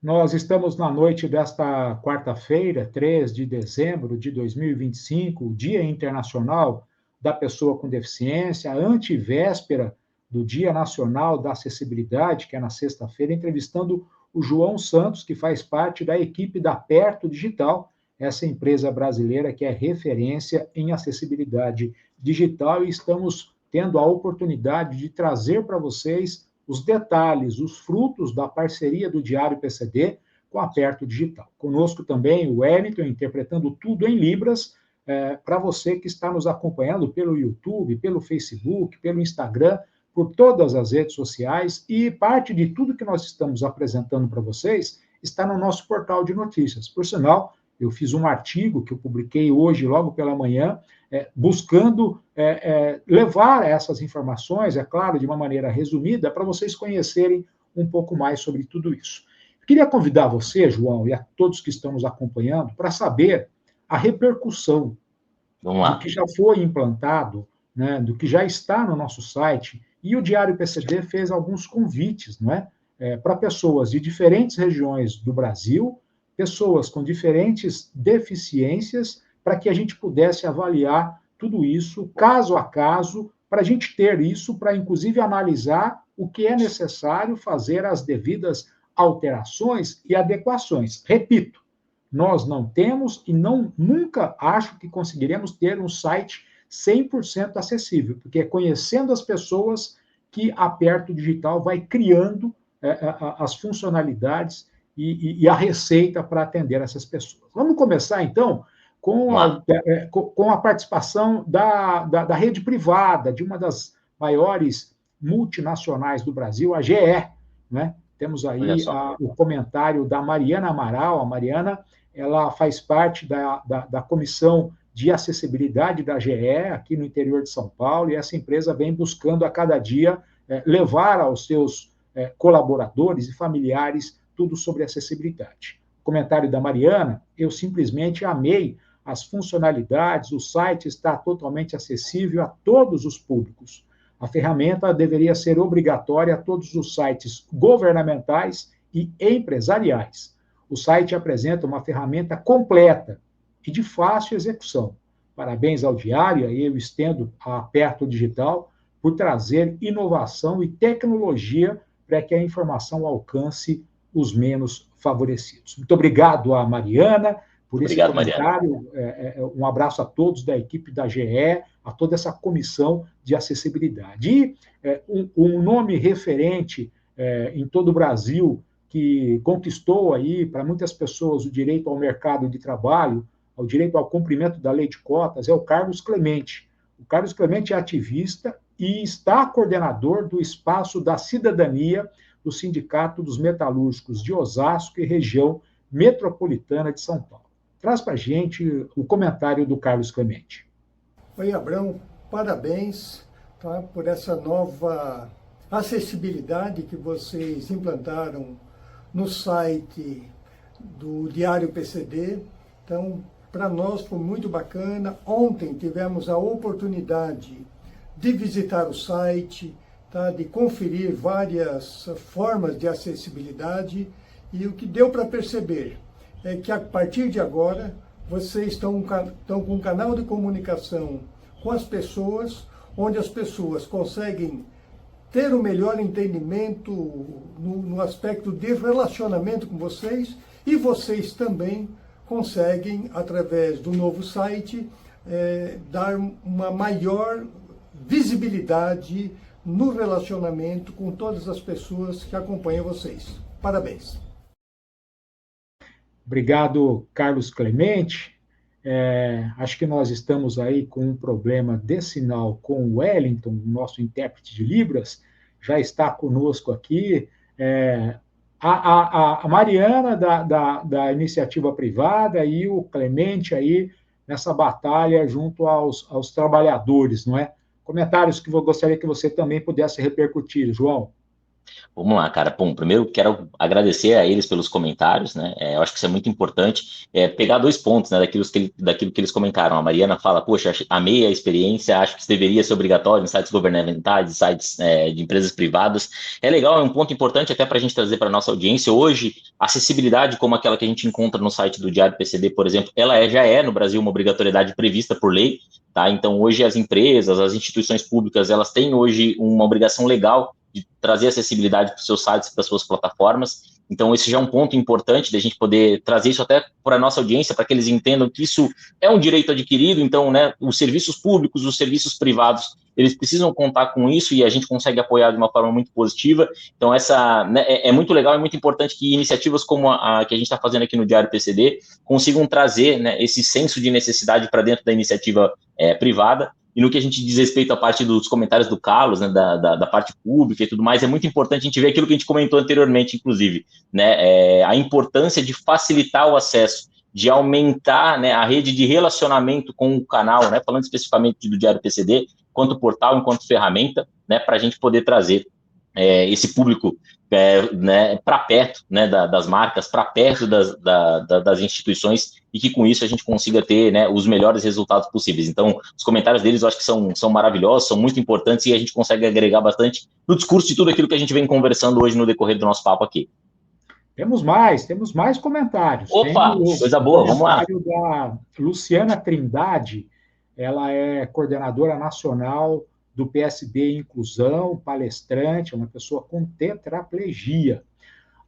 Nós estamos na noite desta quarta-feira, 3 de dezembro de 2025, o Dia Internacional da Pessoa com Deficiência, a antevéspera do Dia Nacional da Acessibilidade, que é na sexta-feira, entrevistando o João Santos, que faz parte da equipe da Perto Digital, essa empresa brasileira que é referência em acessibilidade digital, e estamos tendo a oportunidade de trazer para vocês os detalhes, os frutos da parceria do Diário PCD com a Perto Digital. Conosco também o Wellington, interpretando tudo em Libras, para você que está nos acompanhando pelo YouTube, pelo Facebook, pelo Instagram, por todas as redes sociais, e parte de tudo que nós estamos apresentando para vocês está no nosso portal de notícias. Por sinal, eu fiz um artigo que eu publiquei hoje, logo pela manhã, buscando levar essas informações, é claro, de uma maneira resumida, para vocês conhecerem um pouco mais sobre tudo isso. Eu queria convidar você, João, e a todos que estão nos acompanhando, para saber a repercussão do que já foi implantado, né, do que já está no nosso site, e o Diário PCD fez alguns convites, não é, para pessoas de diferentes regiões do Brasil, pessoas com diferentes deficiências, para que a gente pudesse avaliar tudo isso, caso a caso, para a gente ter isso, para inclusive analisar o que é necessário fazer as devidas alterações e adequações. Repito, nós não temos e nunca acho que conseguiremos ter um site 100% acessível, porque é conhecendo as pessoas que a Perto Digital vai criando as funcionalidades e a receita para atender essas pessoas. Vamos começar, então, com a participação da rede privada, de uma das maiores multinacionais do Brasil, a GE. Né? Temos aí o comentário da Mariana Amaral. A Mariana, ela faz parte da comissão de acessibilidade da GE, aqui no interior de São Paulo, e essa empresa vem buscando a cada dia levar aos seus colaboradores e familiares tudo sobre acessibilidade. Comentário da Mariana, eu simplesmente amei as funcionalidades, o site está totalmente acessível a todos os públicos. A ferramenta deveria ser obrigatória a todos os sites governamentais e empresariais. O site apresenta uma ferramenta completa e de fácil execução. Parabéns ao Diário, e eu estendo a Perto Digital, por trazer inovação e tecnologia para que a informação alcance os menos favorecidos. Muito obrigado a Mariana por esse comentário. Um abraço a todos da equipe da GE, a toda essa comissão de acessibilidade. E um nome referente em todo o Brasil, que conquistou aí para muitas pessoas o direito ao mercado de trabalho, ao direito ao cumprimento da lei de cotas, é o Carlos Clemente. O Carlos Clemente é ativista e está coordenador do Espaço da Cidadania do Sindicato dos Metalúrgicos de Osasco e região metropolitana de São Paulo. Traz para a gente o comentário do Carlos Clemente. Oi, Abrão, parabéns, tá, por essa nova acessibilidade que vocês implantaram no site do Diário PCD. Então, para nós foi muito bacana. Ontem tivemos a oportunidade de visitar o site, tá, de conferir várias formas de acessibilidade, e o que deu para perceber é que a partir de agora vocês estão com um canal de comunicação com as pessoas, onde as pessoas conseguem ter o melhor entendimento no aspecto de relacionamento com vocês, e vocês também conseguem, através do novo site, dar uma maior visibilidade no relacionamento com todas as pessoas que acompanham vocês. Parabéns. Obrigado, Carlos Clemente. Acho que nós estamos aí com um problema de sinal com o Wellington, nosso intérprete de Libras, já está conosco aqui. A Mariana, da iniciativa privada, e o Clemente aí nessa batalha junto aos trabalhadores, não é? Comentários que eu gostaria que você também pudesse repercutir, João. Vamos lá, cara. Bom, primeiro quero agradecer a eles pelos comentários, né? Eu acho que isso é muito importante. Pegar dois pontos, né, daquilo que eles comentaram. A Mariana fala, poxa, amei a experiência, acho que isso deveria ser obrigatório em sites governamentais, sites de empresas privadas. É legal, é um ponto importante até para a gente trazer para a nossa audiência. Hoje, acessibilidade como aquela que a gente encontra no site do Diário PCD, por exemplo, ela já é no Brasil uma obrigatoriedade prevista por lei, tá? Então, hoje as empresas, as instituições públicas, elas têm hoje uma obrigação legal de trazer acessibilidade para os seus sites, para as suas plataformas. Então, esse já é um ponto importante da gente poder trazer isso até para a nossa audiência, para que eles entendam que isso é um direito adquirido. Então, né, os serviços públicos, os serviços privados, eles precisam contar com isso, e a gente consegue apoiar de uma forma muito positiva. Então, né, é muito legal, é muito importante que iniciativas como a que a gente está fazendo aqui no Diário PCD consigam trazer, né, esse senso de necessidade para dentro da iniciativa privada. E no que a gente diz respeito à parte dos comentários do Carlos, né, da parte pública e tudo mais, é muito importante a gente ver aquilo que a gente comentou anteriormente, inclusive, né, a importância de facilitar o acesso, de aumentar, né, a rede de relacionamento com o canal, né, falando especificamente do Diário PCD, enquanto portal, enquanto ferramenta, né, para a gente poder trazer esse público né, para perto, né, das marcas, para perto das instituições, e que com isso a gente consiga ter, né, os melhores resultados possíveis. Então, os comentários deles eu acho que são maravilhosos, são muito importantes, e a gente consegue agregar bastante no discurso de tudo aquilo que a gente vem conversando hoje no decorrer do nosso papo aqui. Temos mais comentários. Opa, coisa boa, vamos lá. Da Luciana Trindade, ela é coordenadora nacional do PSB Inclusão, palestrante, é uma pessoa com tetraplegia.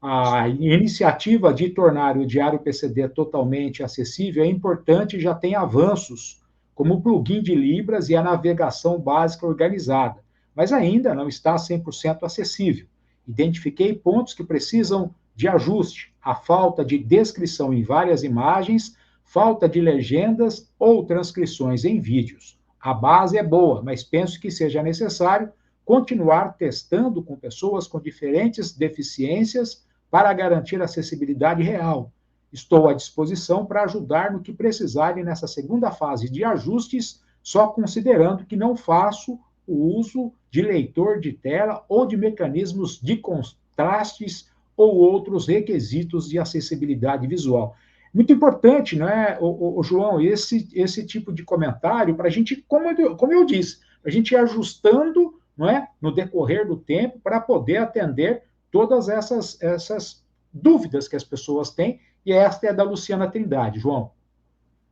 A iniciativa de tornar o Diário PCD totalmente acessível é importante e já tem avanços, como o plugin de Libras e a navegação básica organizada, mas ainda não está 100% acessível. Identifiquei pontos que precisam de ajuste: a falta de descrição em várias imagens, falta de legendas ou transcrições em vídeos. A base é boa, mas penso que seja necessário continuar testando com pessoas com diferentes deficiências para garantir acessibilidade real. Estou à disposição para ajudar no que precisarem nessa segunda fase de ajustes, só considerando que não faço o uso de leitor de tela ou de mecanismos de contrastes ou outros requisitos de acessibilidade visual. Muito importante, né, o João, esse tipo de comentário para a gente, como eu disse, a gente ir ajustando, não é, no decorrer do tempo, para poder atender todas essas dúvidas que as pessoas têm, e esta é da Luciana Trindade, João.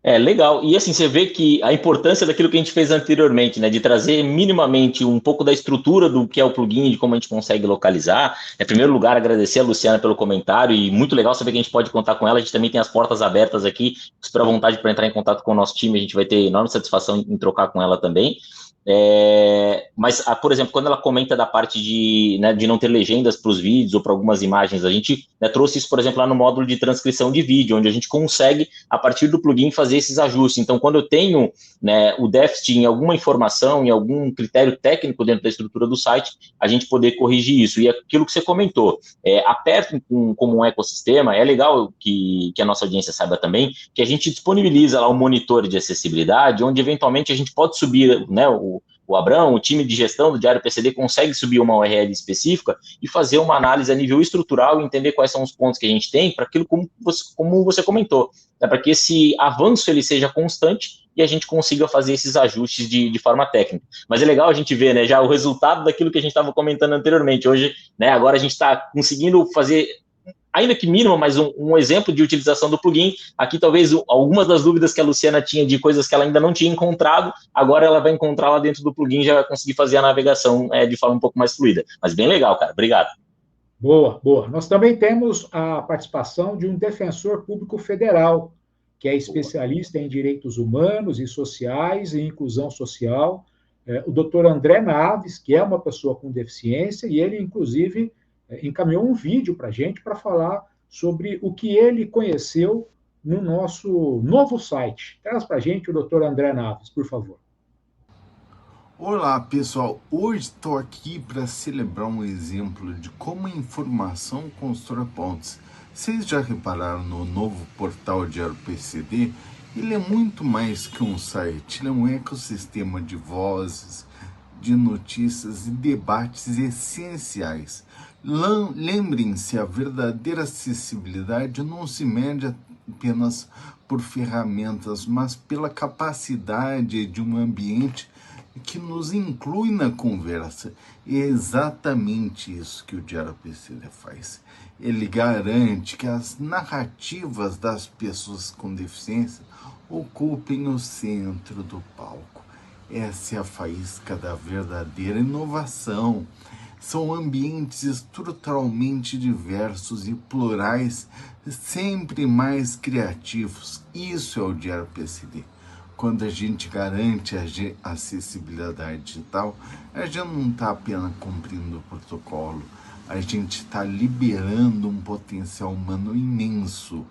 Legal. E assim, você vê que a importância daquilo que a gente fez anteriormente, né, de trazer minimamente um pouco da estrutura do que é o plugin, de como a gente consegue localizar. Em primeiro lugar, agradecer a Luciana pelo comentário, e muito legal saber que a gente pode contar com ela. A gente também tem as portas abertas aqui, super à vontade para entrar em contato com o nosso time, a gente vai ter enorme satisfação em trocar com ela também. Mas, por exemplo, quando ela comenta da parte de, né, de não ter legendas para os vídeos ou para algumas imagens, a gente, né, trouxe isso, por exemplo, lá no módulo de transcrição de vídeo, onde a gente consegue, a partir do plugin, fazer esses ajustes. Então, quando eu tenho, né, o déficit em alguma informação, em algum critério técnico dentro da estrutura do site, a gente poder corrigir isso. E aquilo que você comentou, aperto como um ecossistema, é legal que a nossa audiência saiba também, que a gente disponibiliza lá um monitor de acessibilidade, onde eventualmente a gente pode subir, né, o Abrão, o time de gestão do Diário PCD consegue subir uma URL específica e fazer uma análise a nível estrutural e entender quais são os pontos que a gente tem para aquilo como você comentou, né, para que esse avanço ele seja constante e a gente consiga fazer esses ajustes de forma técnica. Mas é legal a gente ver, né, já o resultado daquilo que a gente estava comentando anteriormente. Hoje, né, agora a gente está conseguindo fazer, ainda que mínimo, mas um exemplo de utilização do plugin. Aqui, talvez, algumas das dúvidas que a Luciana tinha de coisas que ela ainda não tinha encontrado, agora ela vai encontrar lá dentro do plugin e já vai conseguir fazer a navegação de forma um pouco mais fluida. Mas bem legal, cara. Obrigado. Boa, boa. Nós também temos a participação de um defensor público federal, que é especialista em direitos humanos e sociais e inclusão social, o doutor André Naves, que é uma pessoa com deficiência, e ele, inclusive, encaminhou um vídeo para a gente para falar sobre o que ele conheceu no nosso novo site. Traz para a gente o doutor André Naves, por favor. Olá pessoal, hoje estou aqui para celebrar um exemplo de como a informação constrói pontes. Vocês já repararam no novo portal Diário PCD? Ele é muito mais que um site, ele é um ecossistema de vozes, de notícias e debates essenciais. Lembrem-se, a verdadeira acessibilidade não se mede apenas por ferramentas, mas pela capacidade de um ambiente que nos inclui na conversa. E é exatamente isso que o Diário PCD faz. Ele garante que as narrativas das pessoas com deficiência ocupem o centro do palco. Essa é a faísca da verdadeira inovação. São ambientes estruturalmente diversos e plurais, sempre mais criativos. Isso é o Diário PCD. Quando a gente garante a acessibilidade digital, a gente não está apenas cumprindo o protocolo, a gente está liberando um potencial humano imenso.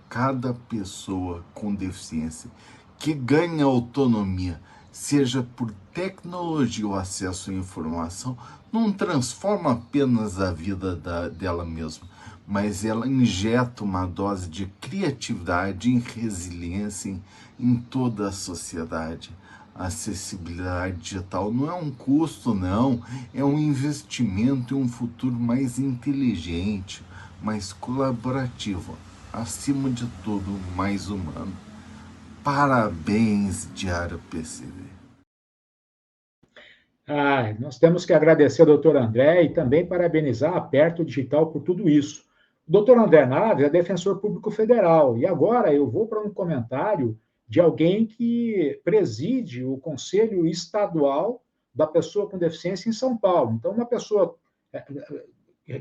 Cada pessoa com deficiência que ganha autonomia, seja por tecnologia ou acesso à informação, não transforma apenas a vida dela mesma, mas ela injeta uma dose de criatividade e resiliência em toda a sociedade. A acessibilidade digital não é um custo, não, é um investimento em um futuro mais inteligente, mais colaborativo, acima de tudo, mais humano. Parabéns, Diário PCD. Nós temos que agradecer ao doutor André e também parabenizar a Aperto Digital por tudo isso. O doutor André Naves é defensor público federal, e agora eu vou para um comentário de alguém que preside o Conselho Estadual da Pessoa com Deficiência em São Paulo. Então, uma pessoa,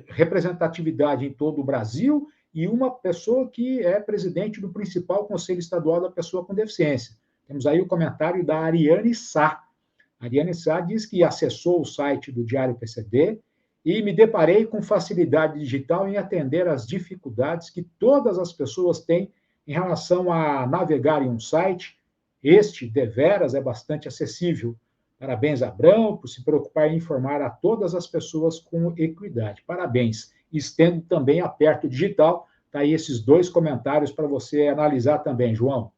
representatividade em todo o Brasil, e uma pessoa que é presidente do principal Conselho Estadual da Pessoa com Deficiência. Temos aí o comentário da Ariane Sá. A Ariane Sá diz que acessou o site do Diário PCD e me deparei com facilidade digital em atender às dificuldades que todas as pessoas têm em relação a navegar em um site. Este, deveras, é bastante acessível. Parabéns, Abrão, por se preocupar em informar a todas as pessoas com equidade. Parabéns. Estendo também Aperto Digital. Está aí esses dois comentários para você analisar também, João.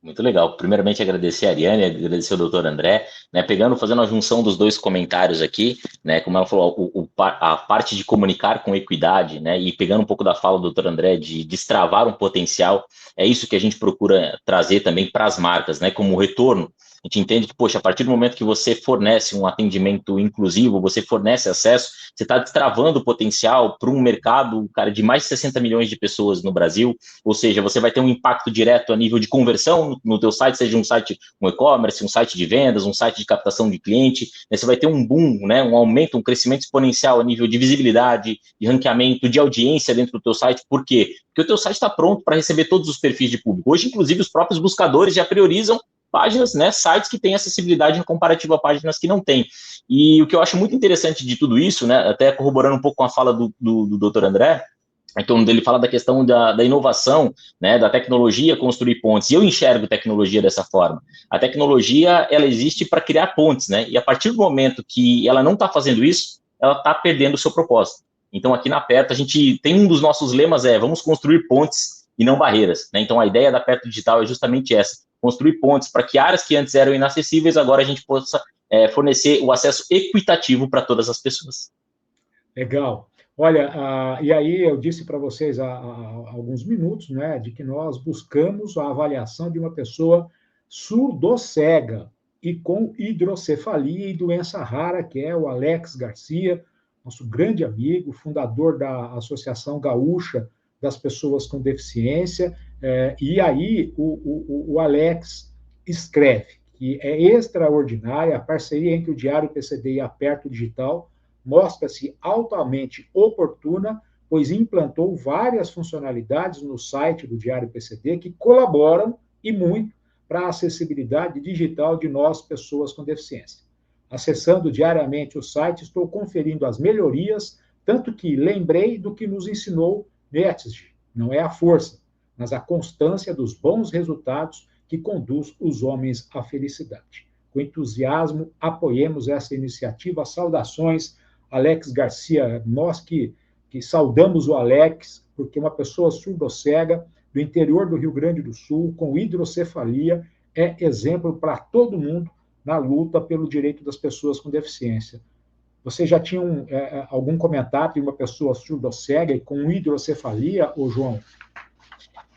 Muito legal. Primeiramente, agradecer a Ariane, agradecer ao doutor André, né, fazendo a junção dos dois comentários aqui, né, como ela falou, a parte de comunicar com equidade, né, e pegando um pouco da fala do doutor André, de destravar um potencial, é isso que a gente procura trazer também para as marcas, né, como retorno. A gente entende que, poxa, a partir do momento que você fornece um atendimento inclusivo, você fornece acesso, você está destravando o potencial para um mercado, cara, de mais de 60 milhões de pessoas no Brasil, ou seja, você vai ter um impacto direto a nível de conversão no teu site, seja um site, um e-commerce, um site de vendas, um site de captação de cliente, né, você vai ter um boom, né, um aumento, um crescimento exponencial a nível de visibilidade, de ranqueamento, de audiência dentro do teu site. Por quê? Porque o teu site está pronto para receber todos os perfis de público. Hoje, inclusive, os próprios buscadores já priorizam páginas, né, sites que têm acessibilidade em comparativo a páginas que não têm. E o que eu acho muito interessante de tudo isso, né, até corroborando um pouco com a fala do Dr. André, então ele fala da questão da inovação, né, da tecnologia construir pontes, e eu enxergo tecnologia dessa forma. A tecnologia, ela existe para criar pontes, né, e a partir do momento que ela não está fazendo isso, ela está perdendo o seu propósito. Então aqui na Aperto, a gente tem um dos nossos lemas, vamos construir pontes e não barreiras, né? Então a ideia da Aperto Digital é justamente essa, construir pontes para que áreas que antes eram inacessíveis, agora a gente possa fornecer o acesso equitativo para todas as pessoas. Legal. Olha, e aí eu disse para vocês há alguns minutos, né, de que nós buscamos a avaliação de uma pessoa surdocega e com hidrocefalia e doença rara, que é o Alex Garcia, nosso grande amigo, fundador da Associação Gaúcha das Pessoas com Deficiência. E aí o Alex escreve que é extraordinária a parceria entre o Diário PCD e a Aperto Digital, mostra-se altamente oportuna, pois implantou várias funcionalidades no site do Diário PCD que colaboram, e muito, para a acessibilidade digital de nós, pessoas com deficiência. Acessando diariamente o site, estou conferindo as melhorias, tanto que lembrei do que nos ensinou Nietzsche. Não é a força, mas a constância dos bons resultados que conduz os homens à felicidade. Com entusiasmo, apoiemos essa iniciativa. Saudações, Alex Garcia. Nós que saudamos o Alex, porque uma pessoa surdocega do interior do Rio Grande do Sul, com hidrocefalia, é exemplo para todo mundo na luta pelo direito das pessoas com deficiência. Vocês já tinham algum comentário de uma pessoa surdocega e com hidrocefalia, ô João?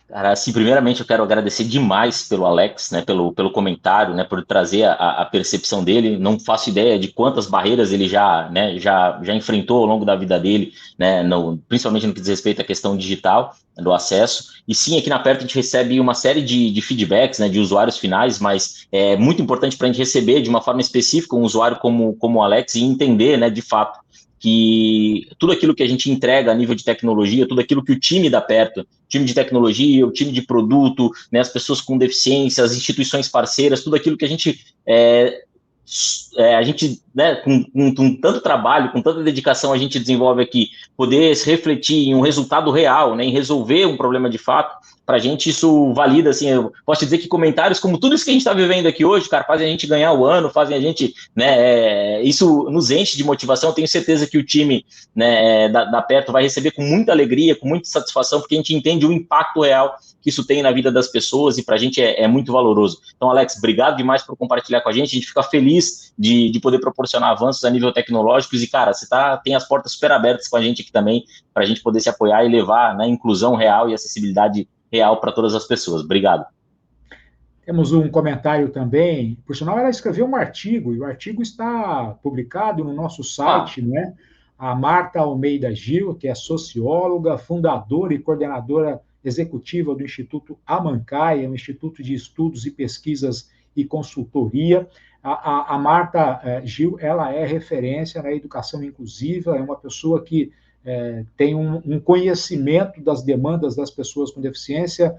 Cara, assim, primeiramente eu quero agradecer demais pelo Alex, né, pelo comentário, né, por trazer a percepção dele. Não faço ideia de quantas barreiras ele já enfrentou ao longo da vida dele, né, principalmente no que diz respeito à questão digital, do acesso. E sim, aqui na Aperto a gente recebe uma série de feedbacks, né, de usuários finais, mas é muito importante para a gente receber de uma forma específica um usuário como o Alex e entender, né, de fato, que tudo aquilo que a gente entrega a nível de tecnologia, tudo aquilo que o time da Aperto, time de tecnologia, o time de produto, né, as pessoas com deficiência, as instituições parceiras, tudo aquilo que a gente, né, com tanto trabalho, com tanta dedicação, a gente desenvolve aqui, poder se refletir em um resultado real, né, em resolver um problema de fato. Para a gente isso valida, assim, eu posso dizer que comentários como tudo isso que a gente está vivendo aqui hoje, cara, fazem a gente ganhar o ano, fazem a gente, né, isso nos enche de motivação. Eu tenho certeza que o time, né, da Aperto vai receber com muita alegria, com muita satisfação, porque a gente entende o impacto real que isso tem na vida das pessoas e para a gente é muito valoroso. Então, Alex, obrigado demais por compartilhar com a gente fica feliz de poder proporcionar avanços a nível tecnológico e, cara, você tem as portas super abertas com a gente aqui também, para a gente poder se apoiar e levar, né, inclusão real e acessibilidade real para todas as pessoas. Obrigado. Temos um comentário também, por sinal ela escreveu um artigo, e o artigo está publicado no nosso site, né? A Marta Almeida Gil, que é socióloga, fundadora e coordenadora executiva do Instituto Amancai, um instituto de estudos e pesquisas e consultoria. A Marta Gil, ela é referência na educação inclusiva, é uma pessoa que tem um conhecimento das demandas das pessoas com deficiência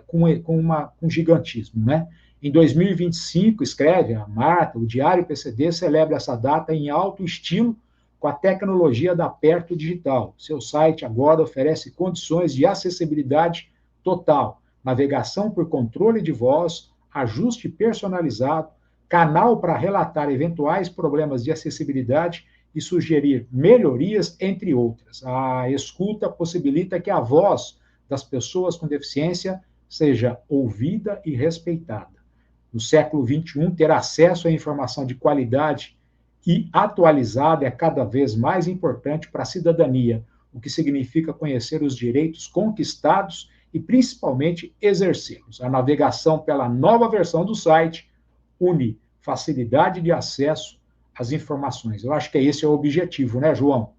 com gigantismo, né? Em 2025, escreve a Marta, o Diário PCD celebra essa data em alto estilo com a tecnologia da Aperto Digital. Seu site agora oferece condições de acessibilidade total, navegação por controle de voz, ajuste personalizado, canal para relatar eventuais problemas de acessibilidade e sugerir melhorias, entre outras. A escuta possibilita que a voz das pessoas com deficiência seja ouvida e respeitada. No século XXI, ter acesso à informação de qualidade e atualizada é cada vez mais importante para a cidadania, o que significa conhecer os direitos conquistados e, principalmente, exercê-los. A navegação pela nova versão do site une facilidade de acesso às informações. Eu acho que esse é o objetivo, né, João?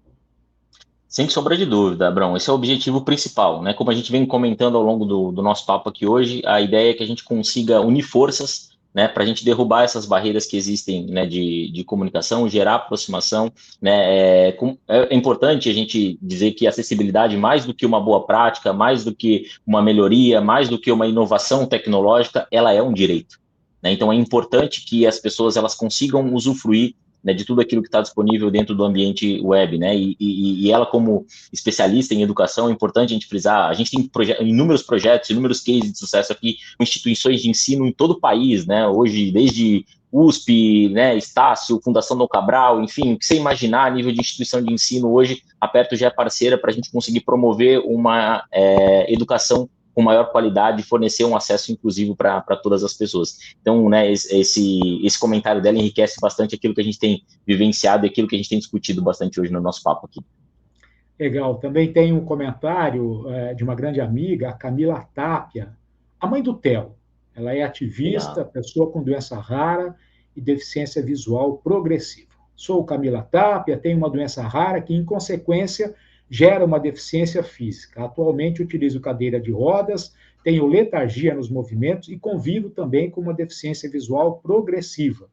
Sem sombra de dúvida, Abrão, esse é o objetivo principal, né? Como a gente vem comentando ao longo do nosso papo aqui hoje, a ideia é que a gente consiga unir forças, né, para a gente derrubar essas barreiras que existem, né, de comunicação, gerar aproximação, né? É importante a gente dizer que a acessibilidade, mais do que uma boa prática, mais do que uma melhoria, mais do que uma inovação tecnológica, ela é um direito. né? Então é importante que as pessoas elas consigam usufruir, né, de tudo aquilo que está disponível dentro do ambiente web, né? E ela, como especialista em educação, é importante a gente frisar. A gente tem inúmeros projetos, inúmeros cases de sucesso aqui, com instituições de ensino em todo o país, né? Hoje, desde USP, né, Estácio, Fundação Dom Cabral, enfim, o que você imaginar a nível de instituição de ensino, hoje a Aperto já é parceira para a gente conseguir promover uma educação com maior qualidade e fornecer um acesso inclusivo para todas as pessoas. Então, né, esse comentário dela enriquece bastante aquilo que a gente tem vivenciado e aquilo que a gente tem discutido bastante hoje no nosso papo aqui. Legal. Também tem um comentário de uma grande amiga, a Camila Tapia, a mãe do Theo. Ela é ativista, Legal. pessoa com doença rara e deficiência visual progressiva. Sou Camila Tapia, tenho uma doença rara que, em consequência, gera uma deficiência física. Atualmente utilizo cadeira de rodas, tenho letargia nos movimentos e convivo também com uma deficiência visual progressiva.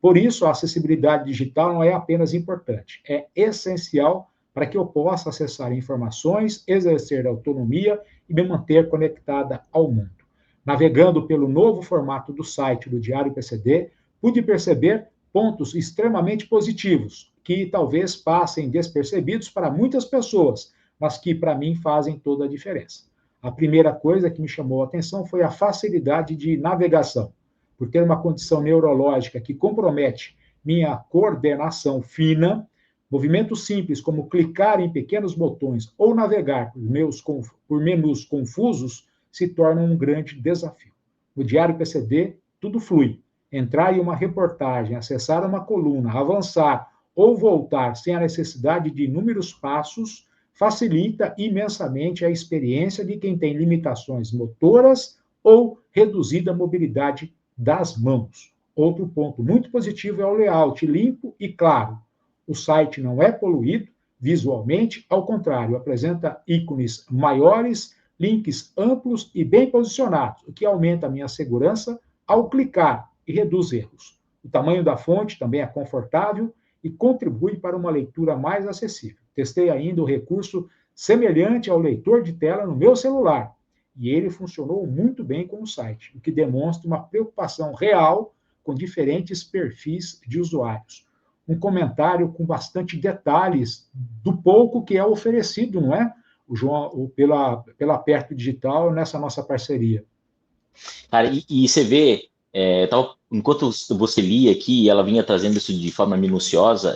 Por isso, a acessibilidade digital não é apenas importante, é essencial para que eu possa acessar informações, exercer autonomia e me manter conectada ao mundo. Navegando pelo novo formato do site do Diário PCD, pude perceber pontos extremamente positivos, que talvez passem despercebidos para muitas pessoas, mas que para mim fazem toda a diferença. A primeira coisa que me chamou a atenção foi a facilidade de navegação. Por ter uma condição neurológica que compromete minha coordenação fina, movimentos simples como clicar em pequenos botões ou navegar por menus confusos se tornam um grande desafio. No Diário PCD, tudo flui. Entrar em uma reportagem, acessar uma coluna, avançar ou voltar sem a necessidade de inúmeros passos facilita imensamente a experiência de quem tem limitações motoras ou reduzida mobilidade das mãos. Outro ponto muito positivo é o layout limpo e claro. O site não é poluído visualmente, ao contrário, apresenta ícones maiores, links amplos e bem posicionados, o que aumenta a minha segurança ao clicar e reduz erros. O tamanho da fonte também é confortável e contribui para uma leitura mais acessível. Testei ainda o recurso semelhante ao leitor de tela no meu celular, e ele funcionou muito bem com o site, o que demonstra uma preocupação real com diferentes perfis de usuários. Um comentário com bastante detalhes do pouco que é oferecido, não é, o João, pela Aperto Digital nessa nossa parceria. Cara, e você vê, enquanto você lia aqui, ela vinha trazendo isso de forma minuciosa,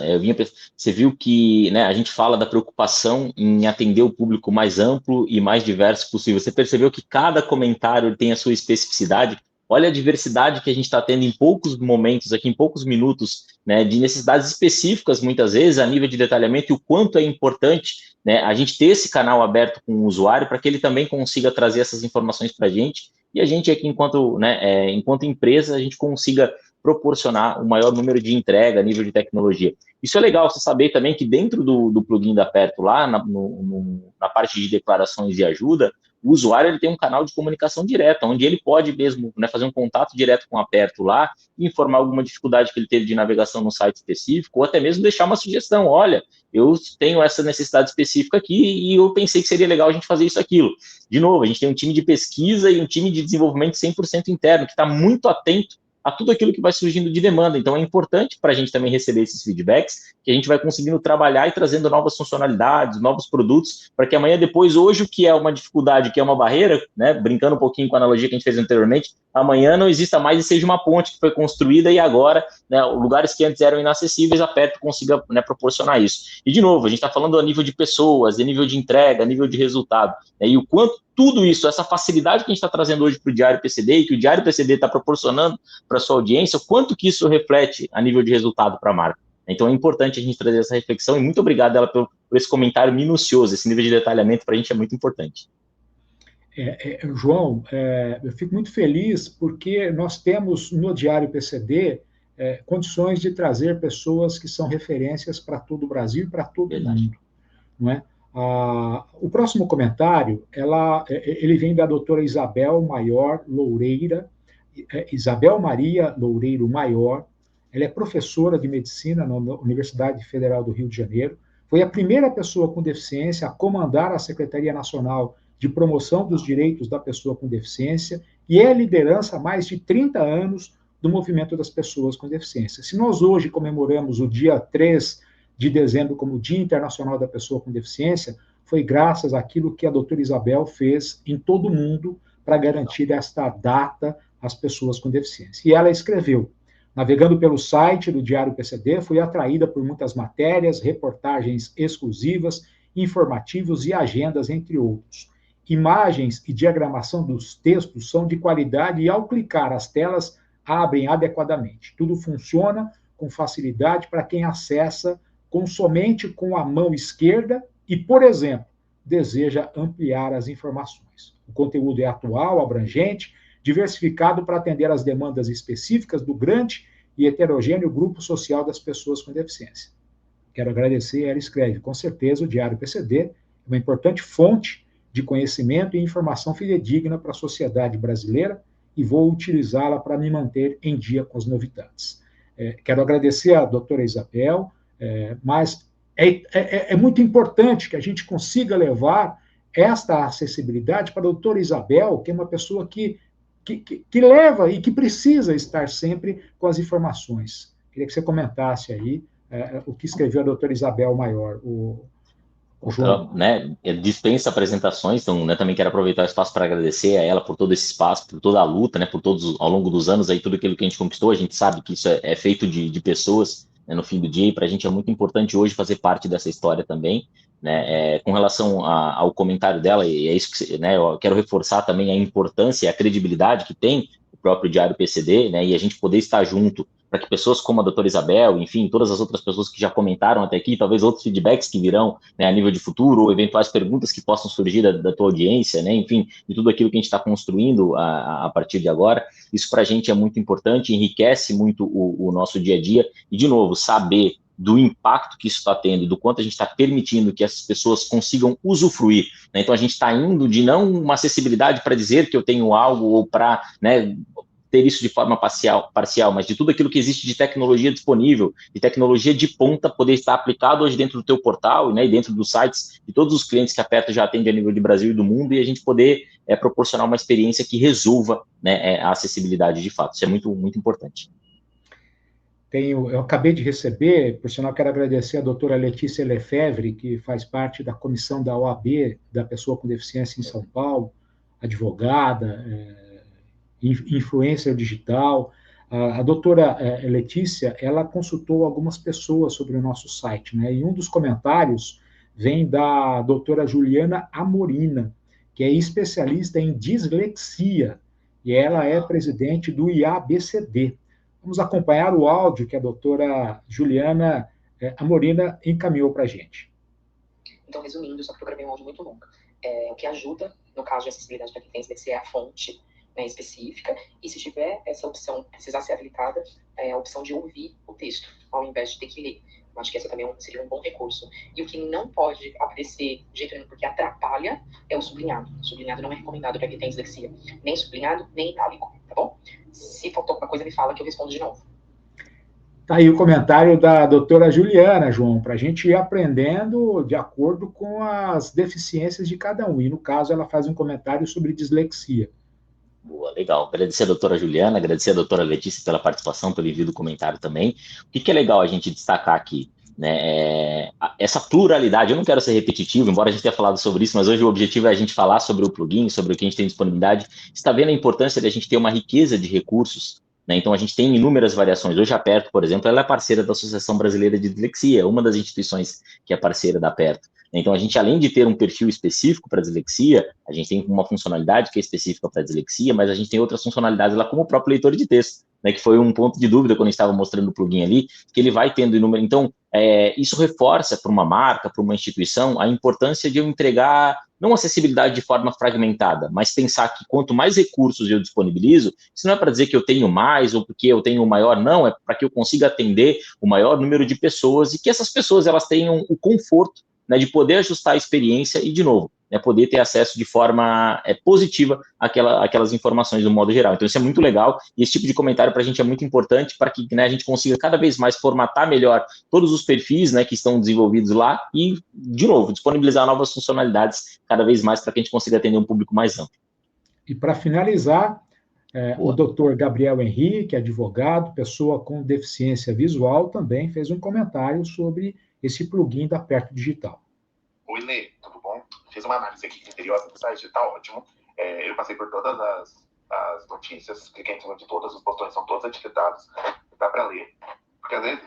você viu que, né, a gente fala da preocupação em atender o público mais amplo e mais diverso possível. Você percebeu que cada comentário tem a sua especificidade? Olha a diversidade que a gente está tendo em poucos momentos, aqui em poucos minutos, né, de necessidades específicas, muitas vezes, a nível de detalhamento, e o quanto é importante, né, a gente ter esse canal aberto com o usuário para que ele também consiga trazer essas informações para a gente, e a gente aqui, enquanto empresa, a gente consiga proporcionar o maior número de entrega a nível de tecnologia. Isso é legal você saber também que dentro do plugin da Aperto, lá na parte de declarações e ajuda, o usuário ele tem um canal de comunicação direta, onde ele pode mesmo, né, fazer um contato direto com a Aperto lá, informar alguma dificuldade que ele teve de navegação no site específico, ou até mesmo deixar uma sugestão. Olha, eu tenho essa necessidade específica aqui e eu pensei que seria legal a gente fazer isso, aquilo. De novo, a gente tem um time de pesquisa e um time de desenvolvimento 100% interno, que está muito atento a tudo aquilo que vai surgindo de demanda. Então, é importante para a gente também receber esses feedbacks, que a gente vai conseguindo trabalhar e trazendo novas funcionalidades, novos produtos, para que amanhã, depois, hoje, o que é uma dificuldade, o que é uma barreira, né, brincando um pouquinho com a analogia que a gente fez anteriormente, amanhã não exista mais e seja uma ponte que foi construída e agora, né, lugares que antes eram inacessíveis, a Aperto consiga, né, proporcionar isso. E, de novo, a gente está falando a nível de pessoas, a nível de entrega, a nível de resultado, né, e o quanto tudo isso, essa facilidade que a gente está trazendo hoje para o Diário PCD e que o Diário PCD está proporcionando para a sua audiência, o quanto que isso reflete a nível de resultado para a marca. Então é importante a gente trazer essa reflexão e muito obrigado ela por esse comentário minucioso, esse nível de detalhamento para a gente é muito importante. João, eu fico muito feliz porque nós temos no Diário PCD condições de trazer pessoas que são referências para todo o Brasil e para todo o mundo, não é? O próximo comentário, ele vem da doutora Isabel Maria Loureiro Maior. Ela é professora de medicina na Universidade Federal do Rio de Janeiro, foi a primeira pessoa com deficiência a comandar a Secretaria Nacional de Promoção dos Direitos da Pessoa com Deficiência e é liderança há mais de 30 anos do movimento das pessoas com deficiência. Se nós hoje comemoramos o dia 3 de dezembro como Dia Internacional da Pessoa com Deficiência, foi graças àquilo que a doutora Isabel fez em todo o mundo para garantir esta data às pessoas com deficiência. E ela escreveu: navegando pelo site do Diário PCD, fui atraída por muitas matérias, reportagens exclusivas, informativos e agendas, entre outros. Imagens e diagramação dos textos são de qualidade e, ao clicar, as telas abrem adequadamente. Tudo funciona com facilidade para quem acessa somente com a mão esquerda e, por exemplo, deseja ampliar as informações. O conteúdo é atual, abrangente, diversificado para atender às demandas específicas do grande e heterogêneo grupo social das pessoas com deficiência. Quero agradecer, ela escreve: com certeza o Diário PCD é uma importante fonte de conhecimento e informação fidedigna para a sociedade brasileira e vou utilizá-la para me manter em dia com as novidades. Quero agradecer à doutora Isabel, mas é muito importante que a gente consiga levar esta acessibilidade para a doutora Isabel, que é uma pessoa que leva e que precisa estar sempre com as informações. Queria que você comentasse aí o que escreveu a doutora Isabel Maior, o João. Dispensa apresentações, então, também quero aproveitar o espaço para agradecer a ela por todo esse espaço, por toda a luta, por todos, ao longo dos anos, aí, tudo aquilo que a gente conquistou. A gente sabe que isso é feito de pessoas, no fim do dia, e para a gente é muito importante hoje fazer parte dessa história também. Com relação ao comentário dela, e é isso que eu quero reforçar também a importância e a credibilidade que tem o próprio Diário PCD, e a gente poder estar junto para que pessoas como a doutora Isabel, enfim, todas as outras pessoas que já comentaram até aqui, talvez outros feedbacks que virão a nível de futuro, ou eventuais perguntas que possam surgir da tua audiência, enfim, de tudo aquilo que a gente está construindo a partir de agora. Isso para a gente é muito importante, enriquece muito o nosso dia a dia, e, de novo, saber do impacto que isso está tendo, do quanto a gente está permitindo que essas pessoas consigam usufruir. Então, a gente está indo de não uma acessibilidade para dizer que eu tenho algo ou para ter isso de forma parcial, mas de tudo aquilo que existe de tecnologia disponível, de tecnologia de ponta, poder estar aplicado hoje dentro do teu portal, e dentro dos sites de todos os clientes que a Aperto já atende a nível de Brasil e do mundo, e a gente poder proporcionar uma experiência que resolva a acessibilidade de fato. Isso é muito, muito importante. Eu acabei de receber, por sinal, quero agradecer a doutora Letícia Lefebvre, que faz parte da comissão da OAB da Pessoa com Deficiência em São Paulo, advogada, influencer digital. A doutora Letícia, ela consultou algumas pessoas sobre o nosso site, e um dos comentários vem da doutora Juliana Amorina, que é especialista em dislexia, e ela é presidente do IABCD. Vamos acompanhar o áudio que a doutora Juliana Amorina encaminhou para a gente. Então, resumindo, só que eu gravei um áudio muito longo. O que ajuda, no caso de acessibilidade para quem tem dislexia, é a fonte específica, e se tiver essa opção, precisar ser habilitada, a opção de ouvir o texto, ao invés de ter que ler. Eu acho que essa também seria um bom recurso. E o que não pode aparecer de jeito nenhum, porque atrapalha, é o sublinhado. O sublinhado não é recomendado para quem tem dislexia. Nem sublinhado, nem itálico, tá bom? Se faltou alguma coisa, me fala que eu respondo de novo. Tá aí o comentário da doutora Juliana, João, para a gente ir aprendendo de acordo com as deficiências de cada um. E, no caso, ela faz um comentário sobre dislexia. Boa, legal. Agradecer a doutora Juliana, agradecer a doutora Letícia pela participação, pelo envio do comentário também. O que é legal a gente destacar aqui? Essa pluralidade, eu não quero ser repetitivo, embora a gente tenha falado sobre isso, mas hoje o objetivo é a gente falar sobre o plugin, sobre o que a gente tem disponibilidade. Está vendo a importância de a gente ter uma riqueza de recursos, Então a gente tem inúmeras variações. Hoje a Aperto, por exemplo, ela é parceira da Associação Brasileira de Dislexia, uma das instituições que é parceira da Aperto. Então a gente, além de ter um perfil específico para dislexia, a gente tem uma funcionalidade que é específica para dislexia, mas a gente tem outras funcionalidades lá, como o próprio leitor de texto, que foi um ponto de dúvida quando a gente estava mostrando o plugin ali, que ele vai tendo inúmero. Então, isso reforça para uma marca, para uma instituição, a importância de eu entregar, não acessibilidade de forma fragmentada, mas pensar que quanto mais recursos eu disponibilizo, isso não é para dizer que eu tenho mais ou porque eu tenho o maior, não, é para que eu consiga atender o maior número de pessoas e que essas pessoas elas tenham o conforto de poder ajustar a experiência e, de novo, poder ter acesso de forma positiva àquelas informações do modo geral. Então, isso é muito legal e esse tipo de comentário para a gente é muito importante para que a gente consiga cada vez mais formatar melhor todos os perfis que estão desenvolvidos lá e, de novo, disponibilizar novas funcionalidades cada vez mais para que a gente consiga atender um público mais amplo. E para finalizar, O doutor Gabriel Henrique, advogado, pessoa com deficiência visual, também fez um comentário sobre esse plugin da Aperto Digital. Oi, Lê, tudo bom? Fiz uma análise aqui criteriosa do site, tá ótimo. Eu passei por todas as notícias, cliquei em cima de todas, os botões são todos etiquetados, dá para ler. Porque às vezes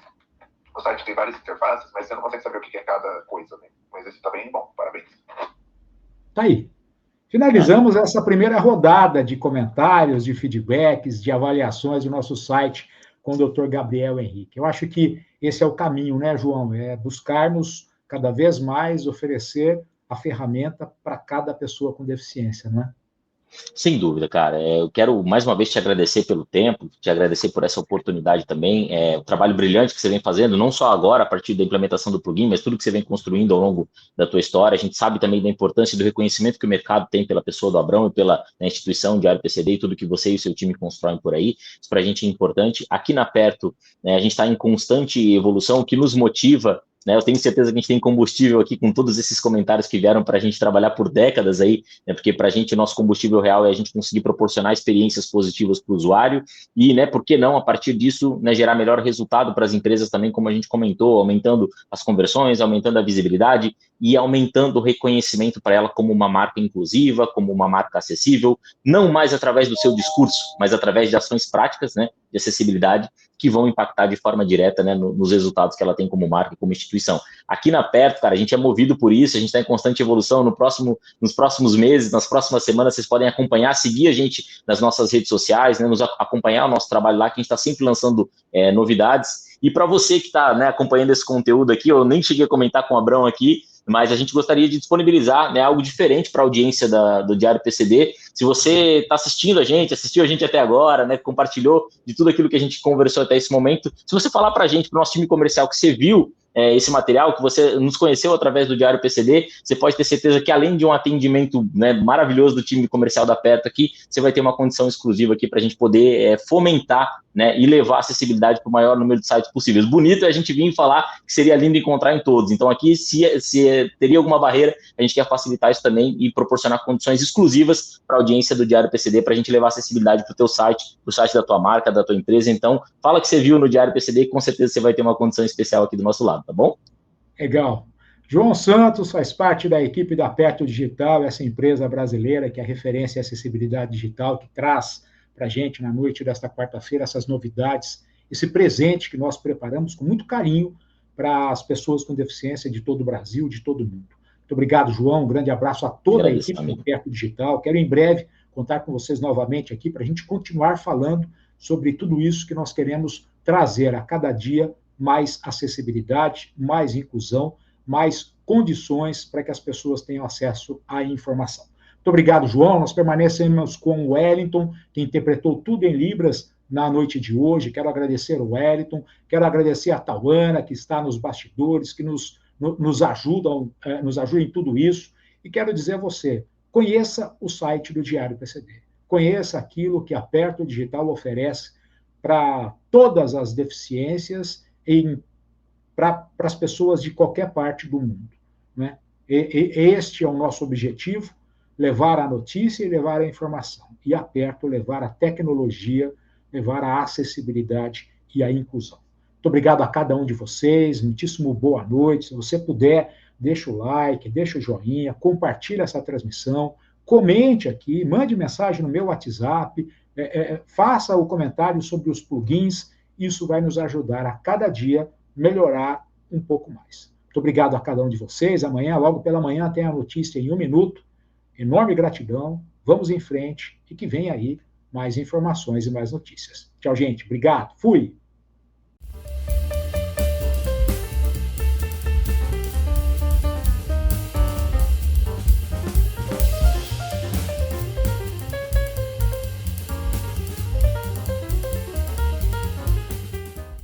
o site tem várias interfaces, mas você não consegue saber o que é cada coisa, né? Mas esse tá bem bom, parabéns. Tá aí. Finalizamos essa primeira rodada de comentários, de feedbacks, de avaliações do nosso site com o doutor Gabriel Henrique. Eu acho que esse é o caminho, né, João? É buscarmos cada vez mais oferecer a ferramenta para cada pessoa com deficiência, não é? Sem dúvida, cara. Eu quero mais uma vez te agradecer pelo tempo, te agradecer por essa oportunidade também. O trabalho brilhante que você vem fazendo, não só agora a partir da implementação do plugin, mas tudo que você vem construindo ao longo da tua história. A gente sabe também da importância do reconhecimento que o mercado tem pela pessoa do Abrão e pela instituição Diário PCD e tudo que você e o seu time constroem por aí. Isso para a gente é importante. Aqui na Aperto, né, a gente está em constante evolução, o que nos motiva. Eu tenho certeza que a gente tem combustível aqui com todos esses comentários que vieram para a gente trabalhar por décadas aí, né, porque para a gente o nosso combustível real é a gente conseguir proporcionar experiências positivas para o usuário e, né, por que não, a partir disso, né, gerar melhor resultado para as empresas também, como a gente comentou, aumentando as conversões, aumentando a visibilidade e aumentando o reconhecimento para ela como uma marca inclusiva, como uma marca acessível, não mais através do seu discurso, mas através de ações práticas, né, de acessibilidade, que vão impactar de forma direta, né, nos resultados que ela tem como marca e como instituição. Aqui na Aperto, cara, a gente é movido por isso, a gente está em constante evolução. Nos próximos meses, nas próximas semanas, vocês podem acompanhar, seguir a gente nas nossas redes sociais, né, nos acompanhar o nosso trabalho lá, que a gente está sempre lançando novidades. E para você que está, né, acompanhando esse conteúdo aqui, eu nem cheguei a comentar com o Abrão aqui, mas a gente gostaria de disponibilizar, né, algo diferente para a audiência do Diário PCD. Se você está assistiu a gente até agora, né, compartilhou de tudo aquilo que a gente conversou até esse momento, se você falar para a gente, para o nosso time comercial, que você viu esse material, que você nos conheceu através do Diário PCD, você pode ter certeza que além de um atendimento, né, maravilhoso do time comercial da Aperto aqui, você vai ter uma condição exclusiva aqui para a gente poder fomentar, né, e levar a acessibilidade para o maior número de sites possíveis. Bonito é a gente vir falar que seria lindo encontrar em todos. Então aqui, se teria alguma barreira, a gente quer facilitar isso também e proporcionar condições exclusivas para a audiência do Diário PCD, para a gente levar acessibilidade para o teu site, para o site da tua marca, da tua empresa. Então, fala que você viu no Diário PCD, que com certeza você vai ter uma condição especial aqui do nosso lado, tá bom? Legal. João Santos faz parte da equipe da Aperto Digital, essa empresa brasileira que é referência em acessibilidade digital, que traz para a gente, na noite desta quarta-feira, essas novidades, esse presente que nós preparamos com muito carinho para as pessoas com deficiência de todo o Brasil, de todo o mundo. Muito obrigado, João. Um grande abraço a toda a equipe da Aperto Digital. Quero, em breve, contar com vocês novamente aqui para a gente continuar falando sobre tudo isso que nós queremos trazer a cada dia mais acessibilidade, mais inclusão, mais condições para que as pessoas tenham acesso à informação. Muito obrigado, João. Nós permanecemos com o Wellington, que interpretou tudo em Libras na noite de hoje. Quero agradecer o Wellington, quero agradecer a Tauana, que está nos bastidores, que nos ajuda em tudo isso. E quero dizer a você, conheça o site do Diário PCD. Conheça aquilo que a Aperto Digital oferece para todas as deficiências para as pessoas de qualquer parte do mundo, né? Este é o nosso objetivo, levar a notícia e levar a informação. E a Aperto levar a tecnologia, levar a acessibilidade e a inclusão. Muito obrigado a cada um de vocês, muitíssimo boa noite. Se você puder, deixa o like, deixa o joinha, compartilha essa transmissão, comente aqui, mande mensagem no meu WhatsApp, faça o comentário sobre os plugins. Isso vai nos ajudar a cada dia melhorar um pouco mais. Muito obrigado a cada um de vocês. Amanhã, logo pela manhã, tem a notícia em 1 minuto. Enorme gratidão. Vamos em frente e que vem aí mais informações e mais notícias. Tchau, gente. Obrigado. Fui.